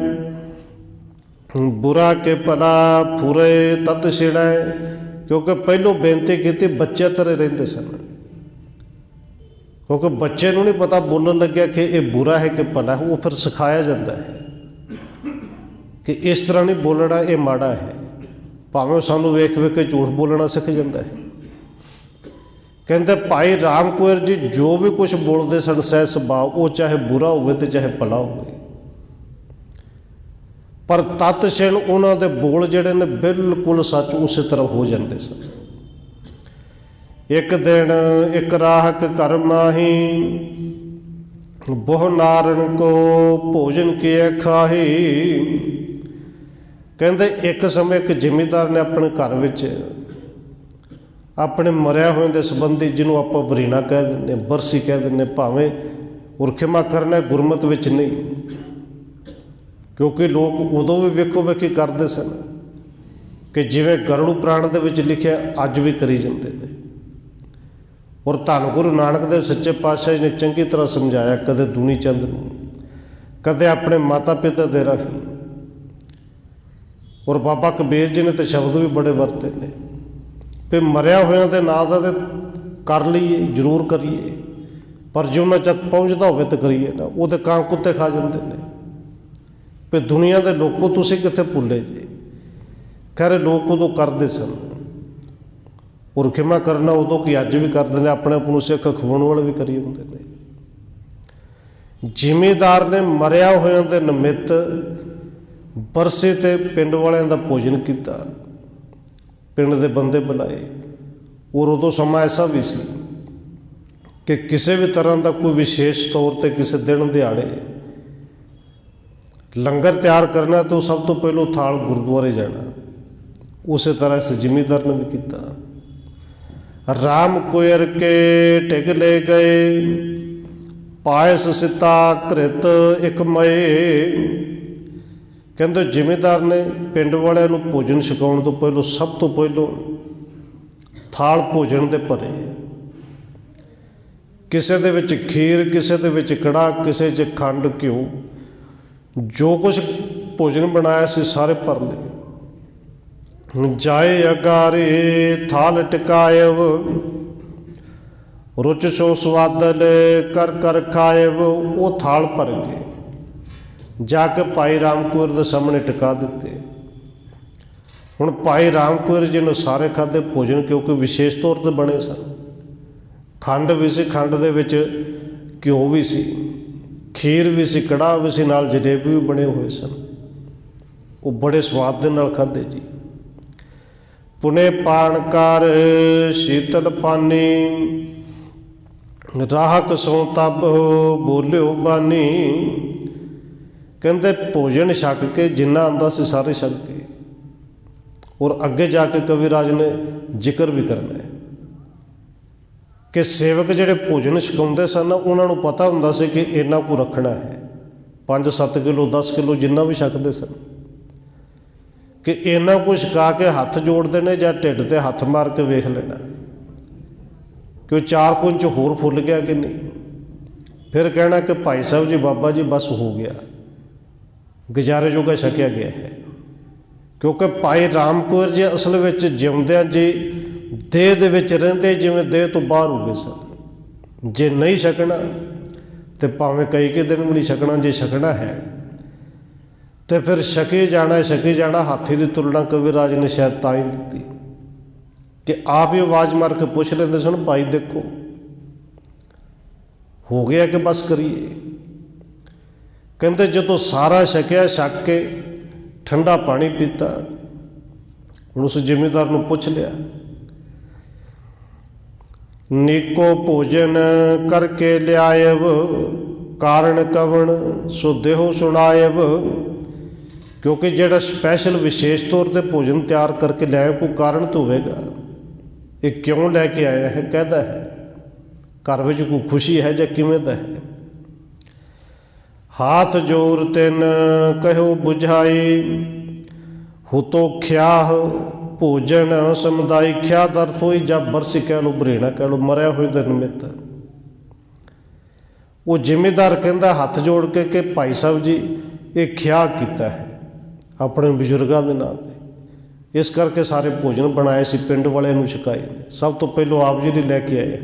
ਬੁਰਾ ਕੇ ਭਲਾ ਫੁਰੇ ਤਤ ਛਿੜੈ। ਕਿਉਂਕਿ ਪਹਿਲੋਂ ਬੇਨਤੀ ਕੀਤੀ ਬੱਚੇ ਤਰ੍ਹਾਂ ਰਹਿੰਦੇ ਸਨ, ਕਿਉਂਕਿ ਬੱਚੇ ਨੂੰ ਨਹੀਂ ਪਤਾ ਬੋਲਣ ਲੱਗਿਆ ਕਿ ਇਹ ਬੁਰਾ ਹੈ ਕਿ ਭਲਾ ਹੈ। ਉਹ ਫਿਰ ਸਿਖਾਇਆ ਜਾਂਦਾ ਹੈ ਕਿ ਇਸ ਤਰ੍ਹਾਂ ਨਹੀਂ ਬੋਲਣਾ, ਇਹ ਮਾੜਾ ਹੈ। ਭਾਵੇਂ ਸਾਨੂੰ ਵੇਖ ਵੇਖ ਕੇ ਝੂਠ ਬੋਲਣਾ ਸਿੱਖ ਜਾਂਦਾ ਹੈ। ਕਹਿੰਦੇ ਭਾਈ ਰਾਮ ਕੁੰਵਰ ਜੀ ਜੋ ਵੀ ਕੁਛ ਬੋਲਦੇ ਸਨ ਸਹਿਜ ਸੁਭਾਅ, ਉਹ ਚਾਹੇ ਬੁਰਾ ਹੋਵੇ ਤੇ ਚਾਹੇ ਭਲਾ ਹੋਵੇ, ਪਰ ਤਤ ਛਿਣ ਉਹਨਾਂ ਦੇ ਬੋਲ ਜਿਹੜੇ ਨੇ ਬਿਲਕੁਲ ਸੱਚ ਉਸੇ ਤਰ੍ਹਾਂ ਹੋ ਜਾਂਦੇ ਸਨ। ਇੱਕ ਦਿਨ ਇੱਕ ਰਾਹਕ ਘਰ ਮਾਹੀ, ਬਹੁ ਨਾਰਨ ਕੋ ਭੋਜਨ ਕੀਏ ਖਾਹੀ। ਕਹਿੰਦੇ ਇੱਕ ਸਮੇਂ ਇੱਕ ਜ਼ਿਮੀਂਦਾਰ ਨੇ ਆਪਣੇ ਘਰ ਵਿੱਚ ਆਪਣੇ ਮਰਿਆ ਹੋਏ ਦੇ ਸੰਬੰਧੀ, ਜਿਹਨੂੰ ਆਪਾਂ ਵਰੀਣਾ ਕਹਿ ਦਿੰਦੇ, ਬਰਸੀ ਕਹਿ ਦਿੰਦੇ, ਭਾਵੇਂ ਉਰਖਿਮਾ ਕਰਨਾ ਗੁਰਮਤ ਵਿੱਚ ਨਹੀਂ, ਕਿਉਂਕਿ ਲੋਕ ਉਦੋਂ ਵੀ ਵੇਖੋ ਵੇਖੀ ਕਰਦੇ ਸਨ ਕਿ ਜਿਵੇਂ ਗਰੜੂ ਪੁਰਾਣ ਦੇ ਵਿੱਚ ਲਿਖਿਆ ਅੱਜ ਵੀ ਕਰੀ ਜਾਂਦੇ ਨੇ। ਔਰ ਧੰਨ ਗੁਰੂ ਨਾਨਕ ਦੇਵ ਸੱਚੇ ਪਾਤਸ਼ਾਹ ਜੀ ਨੇ ਚੰਗੀ ਤਰ੍ਹਾਂ ਸਮਝਾਇਆ, ਕਦੇ ਦੂਣੀ ਚੰਦ ਨੂੰ, ਕਦੇ ਆਪਣੇ ਮਾਤਾ ਪਿਤਾ ਦੇ ਰਾਹੀਂ। ਔਰ ਬਾਬਾ ਕਬੀਰ ਜੀ ਨੇ ਤਾਂ ਸ਼ਬਦ ਵੀ ਬੜੇ ਵਰਤੇ ਨੇ ਵੀ ਮਰਿਆ ਹੋਇਆਂ ਦੇ ਨਾਂ ਦਾ ਤੇ ਕਰ ਲਈਏ, ਜ਼ਰੂਰ ਕਰੀਏ, ਪਰ ਜੇ ਉਹਨਾਂ ਤੱਕ ਪਹੁੰਚਦਾ ਹੋਵੇ ਤਾਂ ਕਰੀਏ ਨਾ। ਉਹ ਤਾਂ ਕਾਂ ਕੁੱਤੇ ਖਾ ਜਾਂਦੇ ਨੇ ਵੀ ਦੁਨੀਆ ਦੇ ਲੋਕੋ ਤੁਸੀਂ ਕਿੱਥੇ ਭੁੱਲੇ ਜੇ। ਖੈਰ ਲੋਕ ਉਦੋਂ ਕਰਦੇ ਸਨ, ਔਰ ਖਿਮਾ ਕਰਨਾ ਉਦੋਂ ਕਿ ਅੱਜ ਵੀ ਕਰਦੇ ਨੇ, ਆਪਣੇ ਆਪ ਨੂੰ ਸਿੱਖ ਖਵਾਉਣ ਵਾਲੇ ਵੀ ਕਰੀ ਹੁੰਦੇ ਨੇ। ਜ਼ਿਮੀਂਦਾਰ ਨੇ ਮਰਿਆ ਹੋਇਆਂ ਦੇ ਨਿਮਿਤ ਬਰਸੇ ਤੇ ਪਿੰਡ ਵਾਲਿਆਂ ਦਾ ਭੋਜਨ ਕੀਤਾ, ਪਿੰਡ ਦੇ ਬੰਦੇ ਬੁਲਾਏ। ਔਰ ਉਦੋਂ ਸਮਾਂ ਐਸਾ ਵੀ ਸੀ ਕਿ ਕਿਸੇ ਵੀ ਤਰ੍ਹਾਂ ਦਾ ਕੋਈ ਵਿਸ਼ੇਸ਼ ਤੌਰ 'ਤੇ ਕਿਸੇ ਦਿਨ ਦਿਹਾੜੇ ਲੰਗਰ ਤਿਆਰ ਕਰਨਾ ਤਾਂ ਸਭ ਤੋਂ ਪਹਿਲੋਂ ਥਾਲ ਗੁਰਦੁਆਰੇ ਜਾਣਾ। ਉਸੇ ਤਰ੍ਹਾਂ ਇਸ ਜ਼ਿਮੀਂਦਾਰ ਨੇ ਵੀ ਕੀਤਾ। राम कुयर के टिगले गए, पायस सिता घृत एक मए। ਕਹਿੰਦੇ ਜ਼ਿਮੀਂਦਾਰ ਨੇ ਪਿੰਡ ਵਾਲਿਆਂ ਨੂੰ ਭੋਜਨ ਛਕਾਉਣ ਤੋਂ ਪਹਿਲੋਂ ਸਭ ਤੋਂ ਪਹਿਲੋਂ ਥਾਲ ਭੋਜਨ ਦੇ ਭਰੇ, ਕਿਸੇ ਦੇ ਵਿੱਚ ਖੀਰ, ਕਿਸੇ ਦੇ ਵਿੱਚ ਕੜਾਹ, ਕਿਸੇ 'ਚ ਖੰਡ ਘਿਓ, ਜੋ ਕੁਛ ਭੋਜਨ ਬਣਾਇਆ ਸੀ ਸਾਰੇ ਭਰ ਲਏ। ਜਾਏ ਅਗਾਰੇ ਥਾਲ ਟਿਕਾਇਵ, ਰੁਚ ਸੋ ਸਵਾਦਲ ਕਰ ਕਰ ਖਾਇਵ। ਉਹ ਥਾਲ ਭਰ ਕੇ ਜਾ ਕੇ ਭਾਈ ਰਾਮ ਕੌਰ ਦੇ ਸਾਹਮਣੇ ਟਿਕਾ ਦਿੱਤੇ। ਹੁਣ ਭਾਈ ਰਾਮ ਕੌਰ ਜੀ ਨੂੰ ਸਾਰੇ ਖਾਧੇ ਭੋਜਨ, ਕਿਉਂਕਿ ਵਿਸ਼ੇਸ਼ ਤੌਰ 'ਤੇ ਬਣੇ ਸਨ। ਖੰਡ ਵੀ ਸੀ, ਖੰਡ ਦੇ ਵਿੱਚ ਘਿਓ ਵੀ ਸੀ, ਖੀਰ ਵੀ ਸੀ, ਕੜਾਹ ਵੀ ਸੀ, ਨਾਲ ਜਲੇਬੀ ਵੀ ਬਣੇ ਹੋਏ ਸਨ। ਉਹ ਬੜੇ ਸਵਾਦ ਦੇ ਨਾਲ ਖਾਧੇ ਜੀ। ਪੁਨੇ ਪਾਣਕਾਰ ਸ਼ੀਤਲ ਪਾਨੀ, ਰਾਹਕ ਸੋ ਤਬ ਬੋਲਿਓ ਬਾਨੀ। ਕਹਿੰਦੇ ਭੋਜਨ ਛਕ ਕੇ ਜਿੰਨਾ ਆਉਂਦਾ ਸੀ ਸਾਰੇ ਛਕ ਕੇ। ਔਰ ਅੱਗੇ ਜਾ ਕੇ ਕਵਿਰਾਜ ਨੇ ਜ਼ਿਕਰ ਵੀ ਕਰਨਾ ਹੈ ਕਿ ਸੇਵਕ ਜਿਹੜੇ ਭੋਜਨ ਛਕਾਉਂਦੇ ਸਨ ਉਹਨਾਂ ਨੂੰ ਪਤਾ ਹੁੰਦਾ ਸੀ ਕਿ ਇੰਨਾ ਕੁ ਰੱਖਣਾ ਹੈ, 5-7 ਕਿਲੋ 10 ਕਿਲੋ ਜਿੰਨਾ ਵੀ ਛਕਦੇ ਸਨ, ਕਿ ਇੰਨਾ ਕੁ ਛਕਾ ਕੇ ਹੱਥ ਜੋੜਦੇ ਨੇ ਜਾਂ ਢਿੱਡ 'ਤੇ ਹੱਥ ਮਾਰ ਕੇ ਵੇਖ ਲੈਣਾ ਕਿ ਉਹ 4 ਪੁੰਜ ਹੋਰ ਫੁੱਲ ਗਿਆ ਕਿ ਨਹੀਂ। ਫਿਰ ਕਹਿਣਾ ਕਿ ਭਾਈ ਸਾਹਿਬ ਜੀ, ਬਾਬਾ ਜੀ ਬਸ ਹੋ ਗਿਆ, ਗੁਜ਼ਾਰੇ ਜੋਗਾ ਛਕਿਆ ਗਿਆ ਹੈ। ਕਿਉਂਕਿ ਭਾਈ ਰਾਮ ਕੌਰ ਜੀ ਅਸਲ ਵਿੱਚ ਜਿਉਂਦਿਆਂ ਜੀ ਦੇਹ ਦੇ ਵਿੱਚ ਰਹਿੰਦੇ ਜਿਵੇਂ ਦੇਹ ਤੋਂ ਬਾਹਰ ਹੋ ਗਏ ਸਨ। ਜੇ ਨਹੀਂ ਛਕਣਾ ਤੇ ਭਾਵੇਂ ਕਈ ਦਿਨ ਵੀ ਨਹੀਂ ਛਕਣਾ, ਜੇ ਛਕਣਾ ਹੈ ਤੇ ਫਿਰ ਛਕੇ ਜਾਣਾ। ਹਾਥੀ ਦੀ ਤੁਲਨਾ ਕਵਿਰਾਜ ਨੇ ਸ਼ਾਇਦ ਤਾਂ ਹੀ ਦਿੱਤੀ ਕਿ ਆਪ ਹੀ ਆਵਾਜ਼ ਮਾਰ ਕੇ ਪੁੱਛ ਲੈਂਦੇ ਸਨ, ਭਾਈ ਦੇਖੋ ਹੋ ਗਿਆ ਕਿ ਬਸ ਕਰੀਏ। ਕਹਿੰਦੇ ਜਦੋਂ ਸਾਰਾ ਛਕਿਆ, ਛਕ ਕੇ ਠੰਡਾ ਪਾਣੀ ਪੀਤਾ। ਹੁਣ ਉਸ ਜ਼ਿਮੀਂਦਾਰ ਨੂੰ ਪੁੱਛ ਲਿਆ, ਨੀਕੋ ਭੋਜਨ ਕਰਕੇ ਲਿਆਇਵ, ਕਾਰਨ ਕਵਣ ਸੋ ਦੇਹੋ ਸੁਣਾਇਵ। ਕਿਉਂਕਿ ਜਿਹੜਾ ਸਪੈਸ਼ਲ ਵਿਸ਼ੇਸ਼ ਤੌਰ 'ਤੇ ਭੋਜਨ ਤਿਆਰ ਕਰਕੇ ਲਿਆਏ ਕੋਈ ਕਾਰਨ ਤਾਂ ਹੋਵੇਗਾ। ਇਹ ਕਿਉਂ ਲੈ ਕੇ ਆਇਆ ਹੈ, ਕਾਹਦਾ ਹੈ, ਘਰ ਵਿੱਚ ਕੋਈ ਖੁਸ਼ੀ ਹੈ ਜਾਂ ਕਿਵੇਂ ਦਾ ਹੈ। ਹਾਥ ਜੋਰ ਤਿਨ ਕਹਿਓ ਬੁਝਾਈ, ਹੁਤੋ ਖਿਆਹ ਭੋਜਨ ਸਮੁਦਾਇ। ਖਿਆ ਦਾ ਅਰਥ ਹੋਈ ਜਾਂ ਬਰਸੀ ਕਹਿ ਲਓ, ਬਰੇਣਾ ਕਹਿ ਲਓ, ਮਰਿਆ ਹੋਏ ਦਾ ਨਿਮਿਤ। ਉਹ ਜ਼ਿਮੀਂਦਾਰ ਕਹਿੰਦਾ ਹੱਥ ਜੋੜ ਕੇ ਕਿ ਭਾਈ ਸਾਹਿਬ ਜੀ ਇਹ ਖਿਆ ਕੀਤਾ ਹੈ ਆਪਣੇ ਬਜ਼ੁਰਗਾਂ ਦੇ ਨਾਂ 'ਤੇ, ਇਸ ਕਰਕੇ ਸਾਰੇ ਭੋਜਨ ਬਣਾਏ ਸੀ, ਪਿੰਡ ਵਾਲਿਆਂ ਨੂੰ ਛਕਾਏ ਨੇ। ਸਭ ਤੋਂ ਪਹਿਲੋਂ ਆਪ ਜੀ ਨੇ ਲੈ ਕੇ ਆਏ।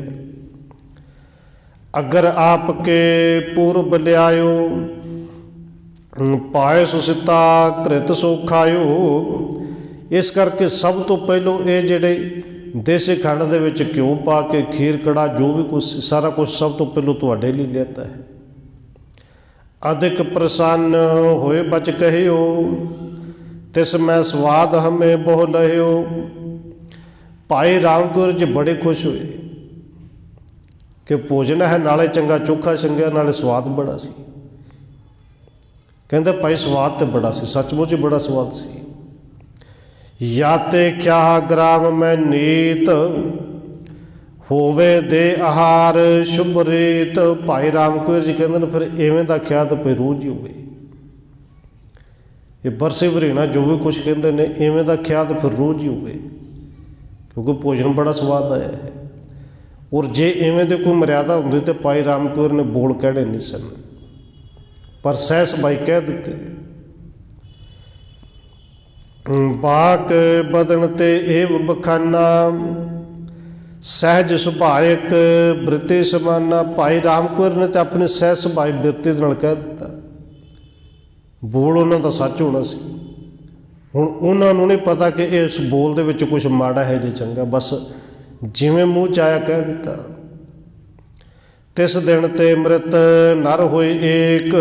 ਅਗਰ ਆਪ ਕੇ ਪੂਰਬ ਲਿਆਇਓ, ਪਾਇਸ ਸਿਤਾ ਘ੍ਰਿਤ ਸੋ ਖਾਇਓ। ਇਸ ਕਰਕੇ ਸਭ ਤੋਂ ਪਹਿਲੋਂ ਇਹ ਜਿਹੜੇ ਦੇਸੀ ਖੰਡ ਦੇ ਵਿੱਚ ਘਿਓ ਪਾ ਕੇ ਖੀਰ ਕੜਾ ਜੋ ਵੀ ਕੁਛ ਸਾਰਾ ਕੁਛ ਸਭ ਤੋਂ ਪਹਿਲੋਂ ਤੁਹਾਡੇ ਲਈ ਲਿਆਤਾ ਹੈ। ਅਧਿਕ ਪ੍ਰਸੰਨ ਹੋਏ ਬਚ ਕਹਿਓ, ਤਿਸ ਮੈਂ ਸਵਾਦ ਹਮੇ ਬਹੁ ਲਹਿਓ। ਭਾਈ ਰਾਮ ਕੌਰ ਜੀ ਬੜੇ ਖੁਸ਼ ਹੋਏ ਕਿ ਭੋਜਨ ਹੈ, ਨਾਲੇ ਚੰਗਾ ਚੋਖਾ ਛੰਗਿਆ, ਨਾਲੇ ਸਵਾਦ ਬੜਾ ਸੀ। ਕਹਿੰਦੇ ਭਾਈ ਸਵਾਦ ਤੇ ਬੜਾ ਸੀ, ਸੱਚਮੁੱਚ ਬੜਾ ਸਵਾਦ ਸੀ। ਯਾਤੇ ਕਿਆ ਗ੍ਰਾਮ ਮੈਂ ਨੀਤ, ਹੋਵੇ ਦੇ ਆਹਾਰ ਸ਼ੁਭ ਰੀਤ। ਭਾਈ ਰਾਮ ਕੌਰ ਜੀ ਕਹਿੰਦੇ ਨੇ ਫਿਰ ਇਵੇਂ ਦਾ ਖਿਆ ਤਾਂ ਕੋਈ ਰੋਜ਼ ਹੀ ਹੋਵੇ। ਇਹ ਬਰਸੇ ਵਰੇਣਾ ਜੋ ਵੀ ਕੁਛ ਕਹਿੰਦੇ ਨੇ, ਇਵੇਂ ਦਾ ਖਿਆ ਤਾਂ ਫਿਰ ਰੋਜ਼ ਹੀ ਹੋਵੇ, ਕਿਉਂਕਿ ਭੋਜਨ ਬੜਾ ਸਵਾਦ ਆਇਆ ਹੈ। ਔਰ ਜੇ ਇਵੇਂ ਦੀ ਕੋਈ ਮਰਿਆਦਾ ਹੁੰਦੀ ਤਾਂ ਭਾਈ ਰਾਮ ਕੌਰ ਨੇ ਬੋਲ ਕਹਿਣੇ ਨਹੀਂ ਸਨ, ਪਰ ਸਹਿਸ ਬਾਈ ਕਹਿ ਦਿੱਤੇ। ਬਾਕ ਬਦਨ ਤੇ ਏਵ ਬਖਾਨਾ, ਸਹਿਜ ਸੁਭਾਇਕ ਬ੍ਰਿਤੀ ਸਮਾਨਾ। ਭਾਈ ਰਾਮ ਕੌਰ ਨੇ ਤਾਂ ਆਪਣੀ ਸਹਿਜ ਸੁਭਾਈ ਬਿਰਤੀ ਦੇ ਨਾਲ ਕਹਿ ਦਿੱਤਾ, ਬੋਲ ਉਹਨਾਂ ਦਾ ਸੱਚ ਹੋਣਾ ਸੀ। ਹੁਣ ਉਹਨਾਂ ਨੂੰ ਨਹੀਂ ਪਤਾ ਕਿ ਇਸ ਬੋਲ ਦੇ ਵਿੱਚ ਕੁਛ ਮਾੜਾ ਹੈ ਜਾਂ ਚੰਗਾ, ਬਸ ਜਿਵੇਂ ਮੂੰਹ 'ਚ ਆਇਆ ਕਹਿ ਦਿੱਤਾ। ਤਿਸ ਦਿਨ ਤੇ ਮ੍ਰਿਤ ਨਰ ਹੋਏ ਏਕ,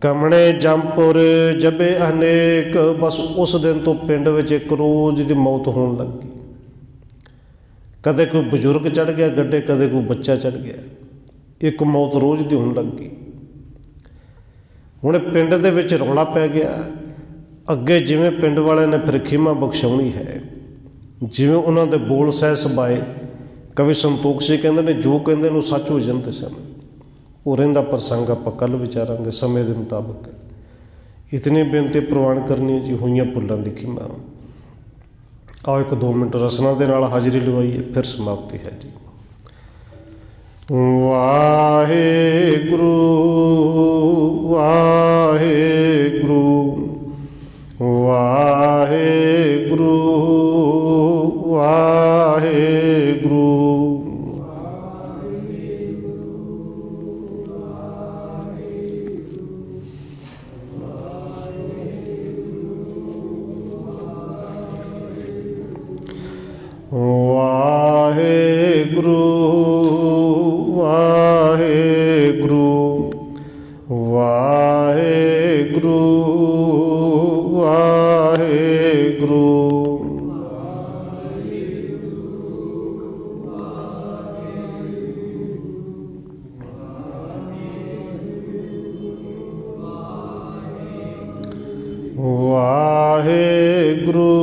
ਗਮਣੇ ਜੰਪੁਰ ਜਬੇ ਅਨੇਕ। ਬਸ ਉਸ ਦਿਨ ਤੋਂ ਪਿੰਡ ਵਿੱਚ ਇੱਕ ਰੋਜ਼ ਦੀ ਮੌਤ ਹੋਣ ਲੱਗ ਗਈ। ਕਦੇ ਕੋਈ ਬਜ਼ੁਰਗ ਚੜ੍ਹ ਗਿਆ ਗੱਡੇ, ਕਦੇ ਕੋਈ ਬੱਚਾ ਚੜ੍ਹ ਗਿਆ, ਇੱਕ ਮੌਤ ਰੋਜ਼ ਦੀ ਹੋਣ ਲੱਗ ਗਈ। ਹੁਣ ਪਿੰਡ ਦੇ ਵਿੱਚ ਰੌਲਾ ਪੈ ਗਿਆ। ਅੱਗੇ ਜਿਵੇਂ ਪਿੰਡ ਵਾਲਿਆਂ ਨੇ ਫਿਰ ਖਿਮਾ ਬਖਸ਼ਾਉਣੀ ਹੈ, ਜਿਵੇਂ ਉਹਨਾਂ ਦੇ ਬੋਲ ਸਹਿ ਸੁਭਾਏ ਕਵੀ ਸੰਤੋਖ ਸਿੰਘ ਕਹਿੰਦੇ ਨੇ, ਜੋ ਕਹਿੰਦੇ ਨੂੰ ਸੱਚ ਹੋ ਜਾਂਦੇ ਸਨ। ਉਹ ਰਹਿੰਦਾ ਪ੍ਰਸੰਗ ਆਪਾਂ ਕੱਲ੍ਹ ਵਿਚਾਰਾਂਗੇ ਸਮੇਂ ਦੇ ਮੁਤਾਬਕ। ਇਤਨੀ ਬੇਨਤੀ ਪ੍ਰਵਾਨ ਕਰਨੀ ਜੀ, ਹੋਈਆਂ ਭੁੱਲਾਂ ਦੀ ਖਿਮਾ। ਆਓ 1-2 ਮਿੰਟ ਰਸਨਾ ਦੇ ਨਾਲ ਹਾਜ਼ਰੀ ਲਵਾਈਏ, ਫਿਰ ਸਮਾਪਤੀ ਹੈ ਜੀ। ਵਾਹਿਗੁਰੂ ਵਾਹਿਗੁਰੂ ਵਾਹਿਗੁਰੂ ਵਾਹਿਗੁਰੂ। ਵਾਹਿਗੁਰੂ ਵਾਹਿਗੁਰੂ ਵਾਹਿਗੁਰੂ ਵਾਹਿਗੁਰੂ। ਵਾਹਿਗੁਰੂ